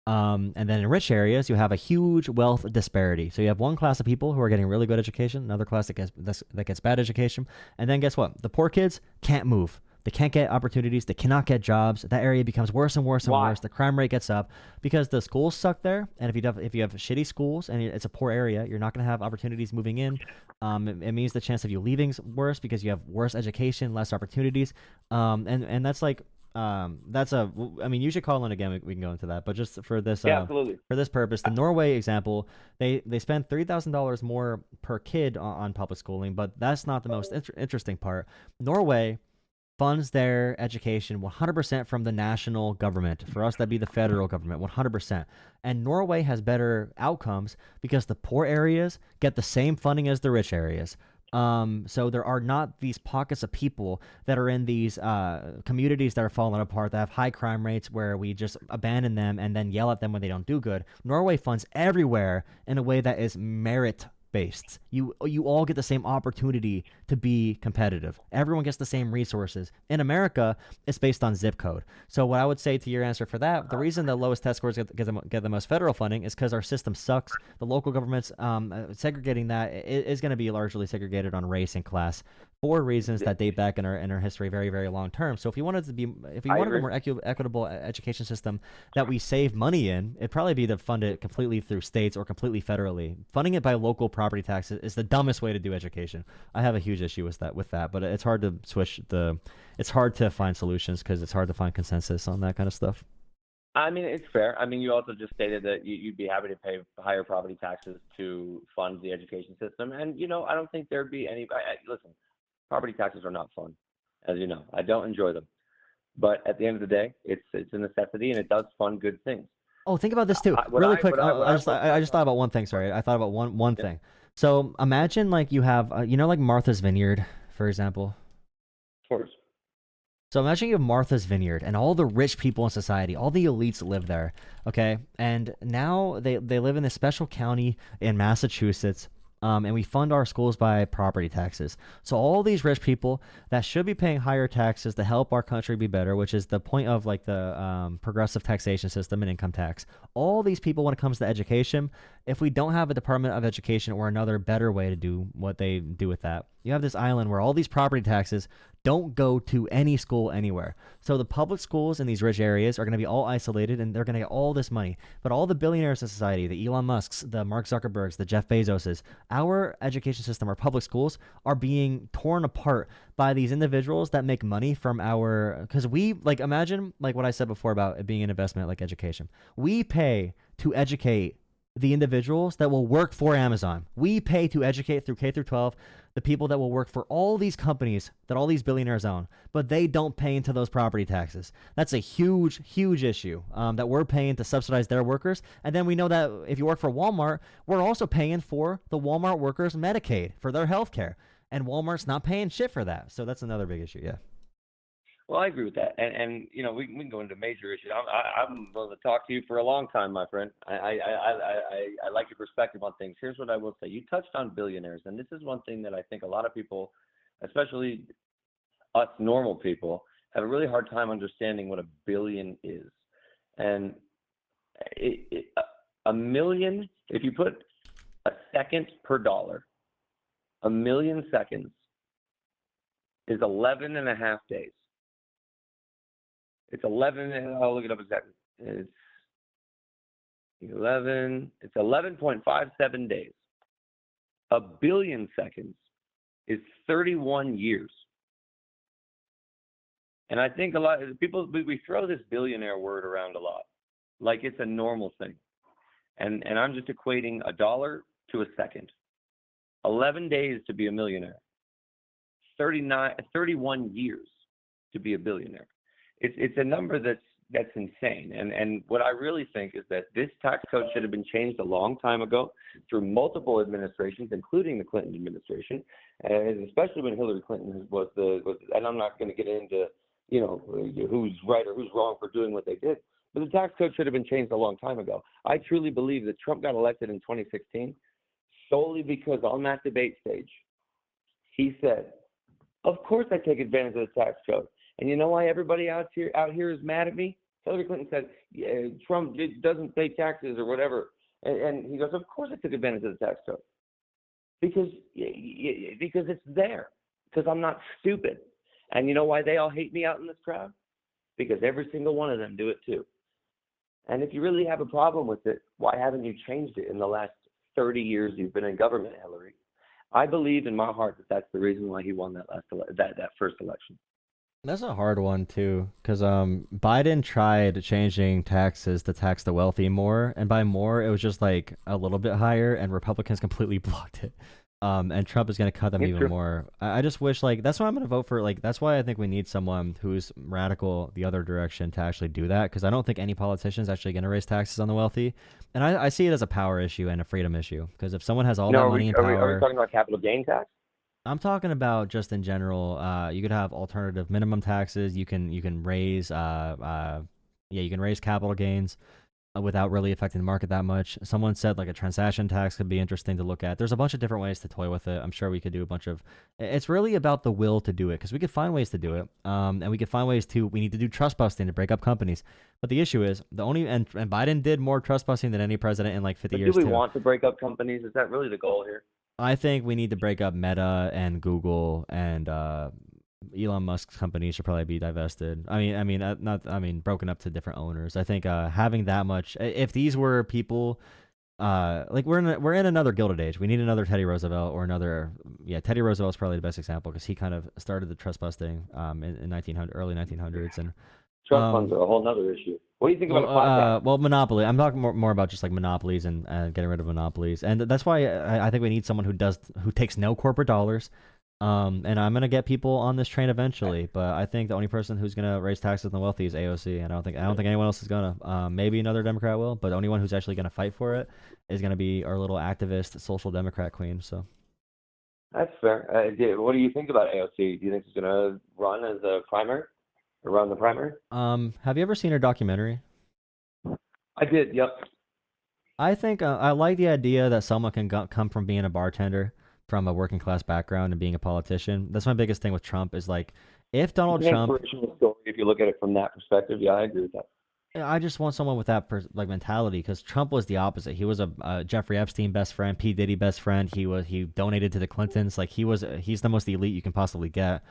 And then in rich areas, you have a huge wealth disparity. So you have one class of people who are getting really good education, another class that gets bad education. And then guess what? The poor kids can't move. They can't get opportunities. They cannot get jobs. That area becomes worse and worse and worse. The crime rate gets up because the schools suck there. And if you have shitty schools and it's a poor area, you're not going to have opportunities moving in. It means the chance of you leaving is worse because you have worse education, less opportunities. And that's like I mean, you should call in again. We can go into that, but just for this, absolutely. For this purpose, the Norway example, they spend $3,000 more per kid on public schooling, but that's not the most interesting part. Norway funds their education 100% from the national government. For us, that'd be the federal government, 100%. And Norway has better outcomes because the poor areas get the same funding as the rich areas. So there are not these pockets of people that are in these communities that are falling apart, that have high crime rates, where we just abandon them and then yell at them when they don't do good. Norway funds everywhere in a way that is merit based. You all get the same opportunity to be competitive. Everyone gets the same resources. In America, it's based on zip code. So what I would say to your answer for that, the reason the lowest test scores get the most federal funding is because our system sucks. The local governments segregating that is going to be largely segregated on race and class for reasons that date back in our history very, very long term. So if you wanted a more equitable education system that we save money in, it'd probably be to fund it completely through states or completely federally. Funding it by local property taxes is the dumbest way to do education. I have a huge issue with that, but it's hard to it's hard to find solutions because it's hard to find consensus on that kind of stuff. I mean, it's fair. I mean, you also just stated that you'd be happy to pay higher property taxes to fund the education system. And, I don't think there'd be any, listen, property taxes are not fun, as you know. I don't enjoy them. But at the end of the day, it's a necessity, and it does fund good things. Oh, think about this too. Really quick, I just thought about one thing. Sorry, I thought about one thing. So imagine like you have, like Martha's Vineyard, for example. Of course. So imagine you have Martha's Vineyard and all the rich people in society, all the elites live there, okay? And now they live in this special county in Massachusetts, and we fund our schools by property taxes. So all these rich people that should be paying higher taxes to help our country be better, which is the point of like the progressive taxation system and income tax. All these people, when it comes to education, if we don't have a Department of Education or another better way to do what they do with that, you have this island where all these property taxes don't go to any school anywhere. So the public schools in these rich areas are going to be all isolated, and they're going to get all this money. But all the billionaires in society, the Elon Musks, the Mark Zuckerbergs, the Jeff Bezoses, our education system, our public schools are being torn apart by these individuals that make money from because we, like, imagine like what I said before about it being an investment like education. We pay to educate the individuals that will work for Amazon. We pay to educate through K through 12 the people that will work for all these companies that all these billionaires own, but they don't pay into those property taxes. That's a huge, huge issue that we're paying to subsidize their workers. And then we know that if you work for Walmart, we're also paying for the Walmart workers' Medicaid for their health care. And Walmart's not paying shit for that. So that's another big issue, yeah. Well, I agree with that, and we can go into major issues. I'm willing to talk to you for a long time, my friend. I like your perspective on things. Here's what I will say: you touched on billionaires, and this is one thing that I think a lot of people, especially us normal people, have a really hard time understanding what a billion is. And a million, if you put a second per dollar, a million seconds is 11 and a half days. It's 11, I'll look it up exactly. It's 11.57 days. A billion seconds is 31 years. And I think a lot of people, we throw this billionaire word around a lot, like it's a normal thing. And I'm just equating a dollar to a second. 11 days to be a millionaire. 31 years to be a billionaire. It's a number that's insane. And what I really think is that this tax code should have been changed a long time ago through multiple administrations, including the Clinton administration, and especially when Hillary Clinton was and I'm not going to get into, who's right or who's wrong for doing what they did, but the tax code should have been changed a long time ago. I truly believe that Trump got elected in 2016 solely because on that debate stage, he said, of course I take advantage of the tax code. And you know why everybody out here is mad at me? Hillary Clinton said, Trump doesn't pay taxes or whatever. And he goes, of course I took advantage of the tax code. Because it's there. Because I'm not stupid. And you know why they all hate me out in this crowd? Because every single one of them do it too. And if you really have a problem with it, why haven't you changed it in the last 30 years you've been in government, Hillary? I believe in my heart that that's the reason why he won that first election. That's a hard one too, because Biden tried changing taxes to tax the wealthy more, and by more it was just like a little bit higher, and Republicans completely blocked it. And Trump is going to cut them even more. I just wish, like, that's why I'm going to vote for, like, that's why I think we need someone who's radical the other direction to actually do that, because I don't think any politician is actually going to raise taxes on the wealthy. And I see it as a power issue and a freedom issue, because if someone has all that money and power... Are we talking about capital gain tax? I'm talking about just in general. You could have alternative minimum taxes. You can raise yeah, you can raise capital gains without really affecting the market that much. Someone said like a transaction tax could be interesting to look at. There's a bunch of different ways to toy with it. I'm sure we could do a bunch of. It's really about the will to do it because we could find ways to do it. And we could find ways to. We need to do trust busting to break up companies. But the issue is the only and Biden did more trust busting than any president in like 50 But do years we too. want to break up companies? Is that really the goal here? I think we need to break up Meta and Google and Elon Musk's company should probably be divested. Not. I mean, broken up to different owners. I think having that much. If these were people, like we're in another Gilded Age. We need another Teddy Roosevelt or another. Yeah, Teddy Roosevelt's probably the best example because he kind of started the trust busting in 1900 early 1900s and Trust funds are a whole nother issue. What do you think about a flat tax? well, monopoly. I'm talking more about just like monopolies and getting rid of monopolies, and that's why I think we need someone who takes no corporate dollars. And I'm gonna get people on this train eventually, but I think the only person who's gonna raise taxes on the wealthy is AOC, and I don't think anyone else is gonna. Maybe another Democrat will, but the only one who's actually gonna fight for it is gonna be our little activist social Democrat queen. So. That's fair. What do you think about AOC? Do you think she's going to run as a primary or run the primary? Have you ever seen her documentary? I did. Yep. I think I like the idea that someone can come from being a bartender from a working class background and being a politician. That's my biggest thing with Trump is like, if Donald It's an Trump, inspirational story if you look at it from that perspective. Yeah, I agree with that. I just want someone with that like mentality because Trump was the opposite. He was a Jeffrey Epstein best friend, P Diddy best friend. He donated to the Clintons. Like he's the most elite you can possibly get.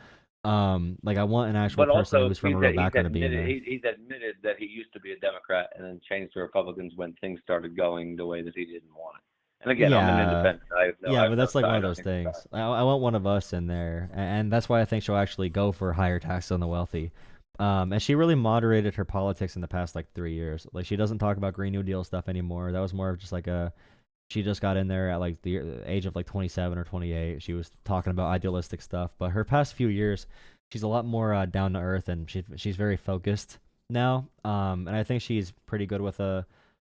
Like I want an actual But person also, who's from a real background to be in there. he's admitted that he used to be a Democrat and then changed to Republicans when things started going the way that he didn't want it. And again, I'm an Yeah, independent. I yeah, have but no that's like one side of on those either things. side. I want one of us in there, and that's why I think she'll actually go for higher taxes on the wealthy. And she really moderated her politics in the past like 3 years. Like she doesn't talk about Green New Deal stuff anymore. That was more of just like a she just got in there at like the age of like 27 or 28. She was talking about idealistic stuff, but her past few years, she's a lot more down to earth and she's very focused now. And I think she's pretty good with a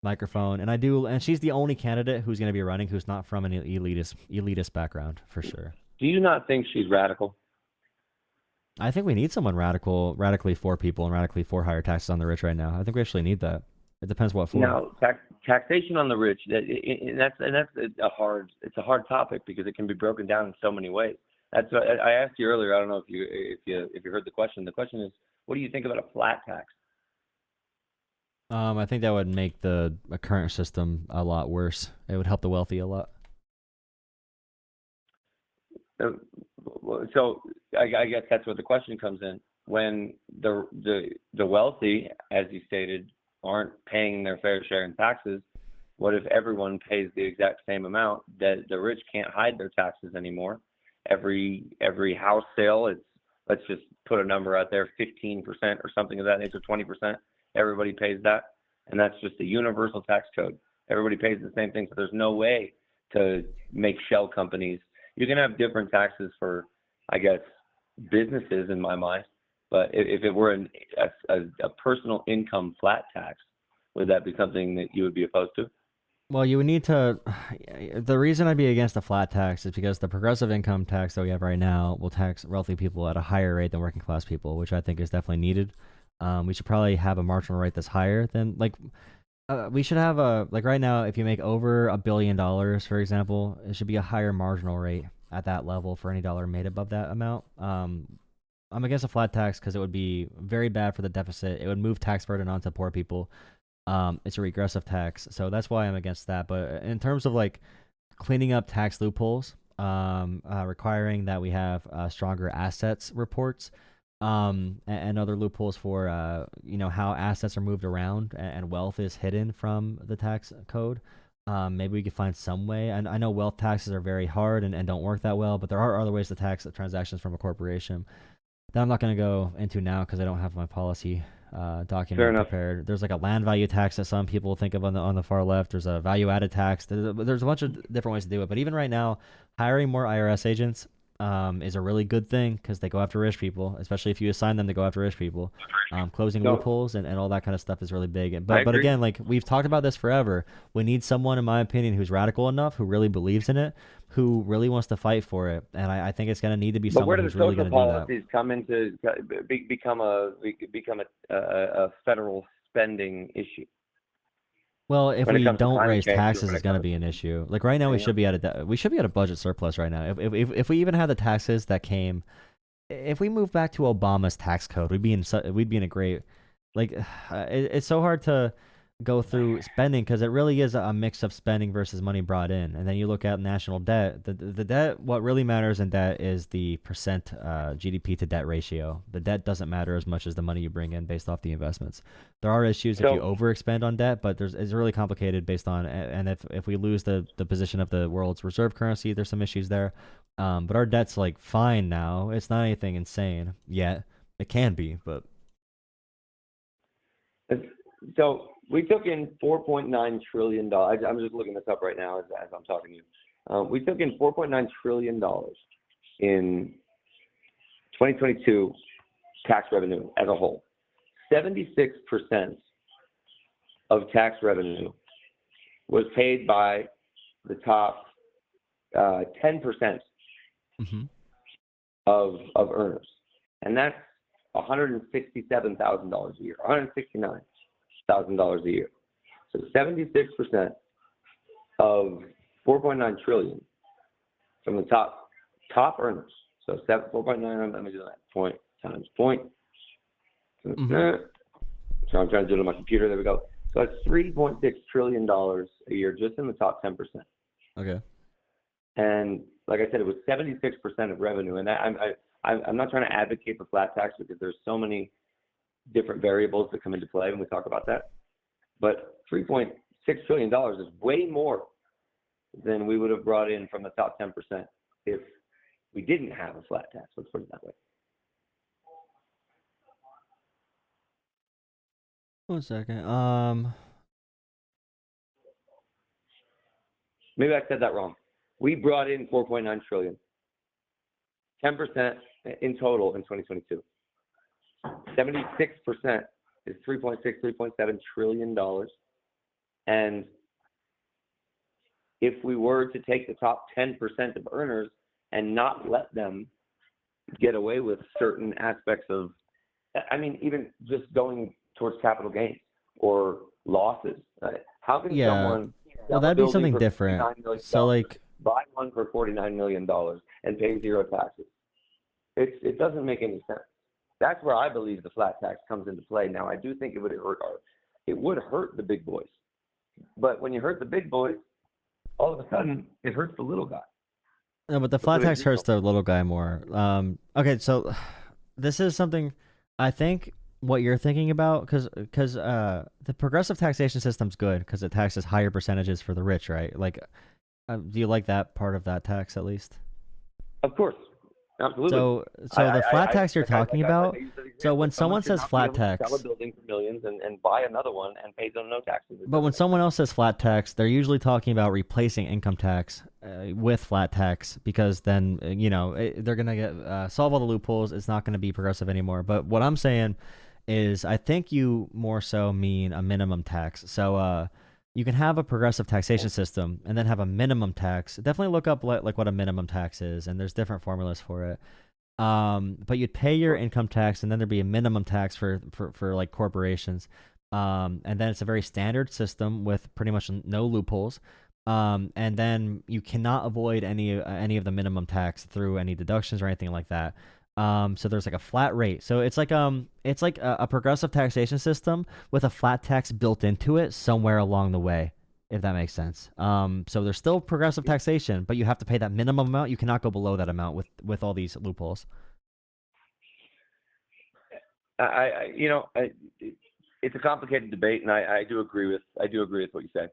microphone. And she's the only candidate who's going to be running who's not from an elitist background for sure. Do you not think she's radical? I think we need someone radically for people and radically for higher taxes on the rich right now. I think we actually need that. It depends what for. Now, taxation on the rich, that's a hard topic because it can be broken down in so many ways. That's what I asked you earlier. I don't know if you heard the question. The question is, what do you think about a flat tax? I think that would make the current system a lot worse. It would help the wealthy a lot. So I guess that's where the question comes in. When the wealthy, as you stated, aren't paying their fair share in taxes, what if everyone pays the exact same amount? That the rich can't hide their taxes anymore. Every house sale, let's just put a number out there, 15% or something of that nature, 20%. Everybody pays that, and that's just a universal tax code. Everybody pays the same thing, so there's no way to make shell companies. You can have different taxes for, I guess, businesses in my mind, but if it were a personal income flat tax, would that be something that you would be opposed to? Well, you would need to. The reason I'd be against a flat tax is because the progressive income tax that we have right now will tax wealthy people at a higher rate than working class people, which I think is definitely needed. We should probably have a marginal rate that's higher than like we should have a like right now. If you make over $1 billion, for example, it should be a higher marginal rate at that level for any dollar made above that amount. I'm against a flat tax because it would be very bad for the deficit. It would move tax burden onto poor people. It's a regressive tax, so that's why I'm against that. But in terms of like cleaning up tax loopholes, requiring that we have stronger assets reports, and other loopholes for how assets are moved around and wealth is hidden from the tax code. Maybe we could find some way. And I know wealth taxes are very hard and don't work that well, but there are other ways to tax the transactions from a corporation that I'm not going to go into now because I don't have my policy document prepared. There's like a land value tax that some people think of on the far left. There's a value added tax. There's a bunch of different ways to do it. But even right now, hiring more IRS agents is a really good thing because they go after rich people, especially if you assign them to go after rich people. Closing No, loopholes and all that kind of stuff is really big. I But agree. again, like we've talked about this forever. We need someone, in my opinion, who's radical enough, who really believes in it, who really wants to fight for it. And I think it's going to need to be But where someone do who's the really social going to do that. policies come into become a federal spending issue Well, if when it we comes to don't climate raise change or taxes, when it's it going to comes be an to issue. Like right now, we anything should else? be at we should be at a budget surplus right now. If we even had the taxes that came, if we move back to Obama's tax code, we'd be in a great, like, it's so hard to go through spending because it really is a mix of spending versus money brought in. And then you look at national debt. The debt, what really matters in debt is the percent GDP to debt ratio. The debt doesn't matter as much as the money you bring in based off the investments. There are issues if you So overexpend on debt, but it's really complicated based on, and if we lose the position of the world's reserve currency, there's some issues there. But our debt's like fine now. It's not anything insane yet. It can be, but so we took in $4.9 trillion. I'm just looking this up right now as I'm talking to you. We took in $4.9 trillion in 2022 tax revenue as a whole. 76% of tax revenue was paid by the top 10% mm-hmm. of earners, and that's $167,000 a year, $169,000 a year. So 76% of 4.9 trillion from the top earners. So 4.9. Let me do that. Point times point. Mm-hmm. So I'm trying to do it on my computer. There we go. So it's $3.6 trillion a year just in the top 10%. Okay. And like I said, it was 76% of revenue. And I'm not trying to advocate for flat tax because there's so many different variables that come into play when we talk about that. But $3.6 trillion is way more than we would have brought in from the top 10% if we didn't have a flat tax. Let's put it that way. One second. Maybe I said that wrong. We brought in 4.9 trillion, 10% in total in 2022. 76% is 3.7 trillion dollars. And if we were to take the top 10% of earners and not let them get away with certain aspects of, I mean, even just going towards capital gains or losses, how can Yeah. someone Well, sell a that'd be building something for different. $59 million, So like, buy one for $49 million and pay zero taxes? It doesn't make any sense. That's where I believe the flat tax comes into play. Now, I do think it would hurt the big boys. But when you hurt the big boys, all of a sudden it hurts the little guy. no, but the flat tax hurts the little guy more. Okay, so this is something I think what you're thinking about, because the progressive taxation system's good because it taxes higher percentages for the rich, right? Like, do you like that part of that tax at least? Of course, absolutely. So the flat tax you're talking about. So when someone says flat tax, sell a building for millions and buy another one and pay them no taxes. but when someone else says flat tax, they're usually talking about replacing income tax with flat tax because then they're gonna get solve all the loopholes. It's not gonna be progressive anymore. But what I'm saying is, I think you more so mean a minimum tax. So you can have a progressive taxation system and then have a minimum tax. Definitely look up like what a minimum tax is, and there's different formulas for it. But you'd pay your income tax, and then there'd be a minimum tax for like corporations. And then it's a very standard system with pretty much no loopholes. And then you cannot avoid any of the minimum tax through any deductions or anything like that. So there's like a flat rate. So it's like a progressive taxation system with a flat tax built into it somewhere along the way, if that makes sense. So there's still progressive taxation, but you have to pay that minimum amount. You cannot go below that amount with all these loopholes. It's a complicated debate, and I do agree with what you say.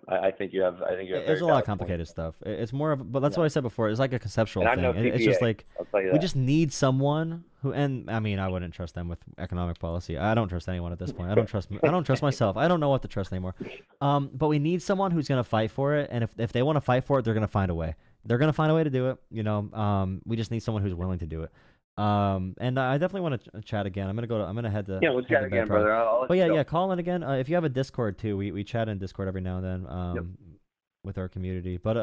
I think you have There's a lot of complicated stuff. It's more of, but that's what I said before. It's like a conceptual and I'm thing. no It's just CPA, like I'll tell you we that. just need someone who, and I mean, I wouldn't trust them with economic policy. I don't trust anyone at this point. I don't trust myself. I don't know what to trust anymore. But we need someone who's gonna fight for it, and if they want to fight for it, they're gonna find a way. they're gonna find a way to do it. We just need someone who's willing to do it. And I definitely want to chat again. I'm gonna head to Yeah, we'll chat to bed again, probably. brother. I'll let But you yeah, go. yeah, call in again. If you have a Discord too, we chat in Discord every now and then. Yep. With our community. But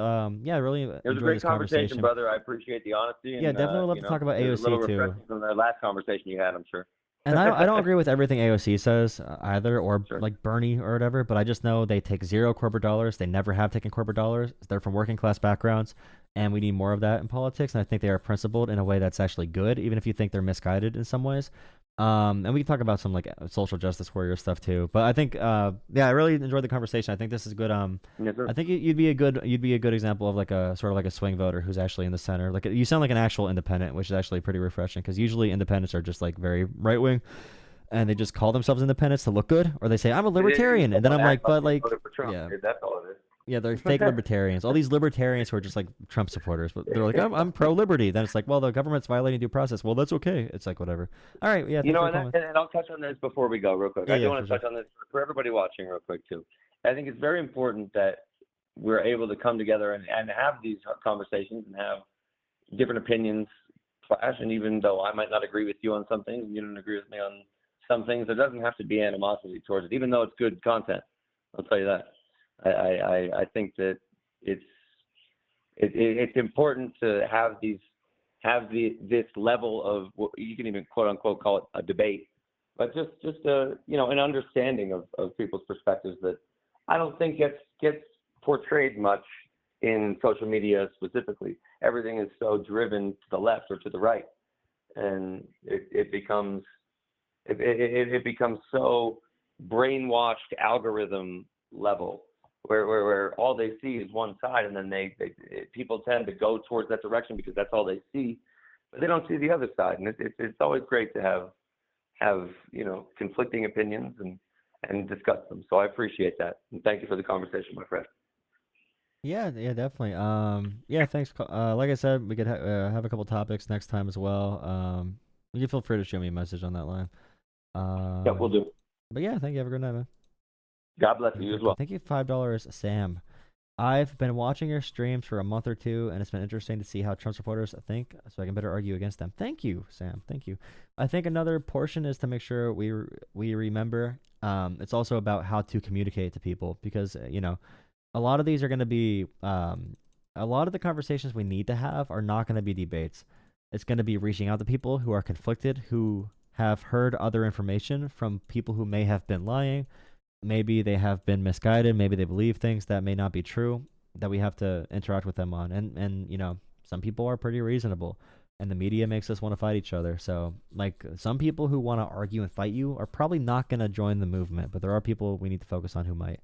yeah, I really It was a enjoyed great this conversation, conversation. brother. I appreciate the honesty, Yeah, and definitely would love to talk about it was a little AOC too. refreshing from the last conversation you had, I'm sure. And I don't agree with everything AOC says either, or Sure. like Bernie or whatever. But I just know they take zero corporate dollars. They never have taken corporate dollars. They're from working class backgrounds, and we need more of that in politics. And I think they are principled in a way that's actually good, even if you think they're misguided in some ways. And we can talk about some like social justice warrior stuff too. But I think, yeah, I really enjoyed the conversation. I think this is good. Yes, sir. I think you'd be a good example of like a sort of like a swing voter who's actually in the center. Like you sound like an actual independent, which is actually pretty refreshing because usually independents are just like very right wing and they just call themselves independents to look good, or they say I'm a libertarian, and then I'm like, but They like, voted for Trump. yeah, That's all it is. yeah, they're fake libertarians. All these libertarians who are just like Trump supporters, but they're like, I'm pro liberty. Then it's like, well, the government's violating due process. Well, that's okay. It's like whatever. All right, yeah, thanks for calling. And I'll touch on this before we go, real quick. Yeah, I do yeah, want to for touch on this for everybody watching, real quick too. I think it's very important that we're able to come together and have these conversations and have different opinions clash. And even though I might not agree with you on some things, and you don't agree with me on some things, there doesn't have to be animosity towards it, even though it's good content. I'll tell you that. I think that it's important to have this level of what you can even quote unquote call it a debate, but just an understanding of people's perspectives that I don't think gets portrayed much in social media specifically. Everything is so driven to the left or to the right, and it becomes so brainwashed algorithm level where all they see is one side, and then people tend to go towards that direction because that's all they see, but they don't see the other side. And it's always great to have conflicting opinions and discuss them. So I appreciate that, and thank you for the conversation, my friend. Yeah, yeah, definitely. Yeah, thanks. Like I said, we could have a couple topics next time as well. You can feel free to shoot me a message on that line. Yeah, we'll do. But yeah, thank you. Have a good night, man. God bless you as well. Thank you, $5, Sam. I've been watching your streams for a month or two, and it's been interesting to see how Trump supporters think, so I can better argue against them. Thank you, Sam. Thank you. I think another portion is to make sure we remember. It's also about how to communicate to people because a lot of these are going to be a lot of the conversations we need to have are not going to be debates. It's going to be reaching out to people who are conflicted, who have heard other information from people who may have been lying. Maybe they have been misguided. Maybe they believe things that may not be true that we have to interact with them on. And some people are pretty reasonable, and the media makes us want to fight each other. So like some people who want to argue and fight you are probably not going to join the movement, but there are people we need to focus on who might.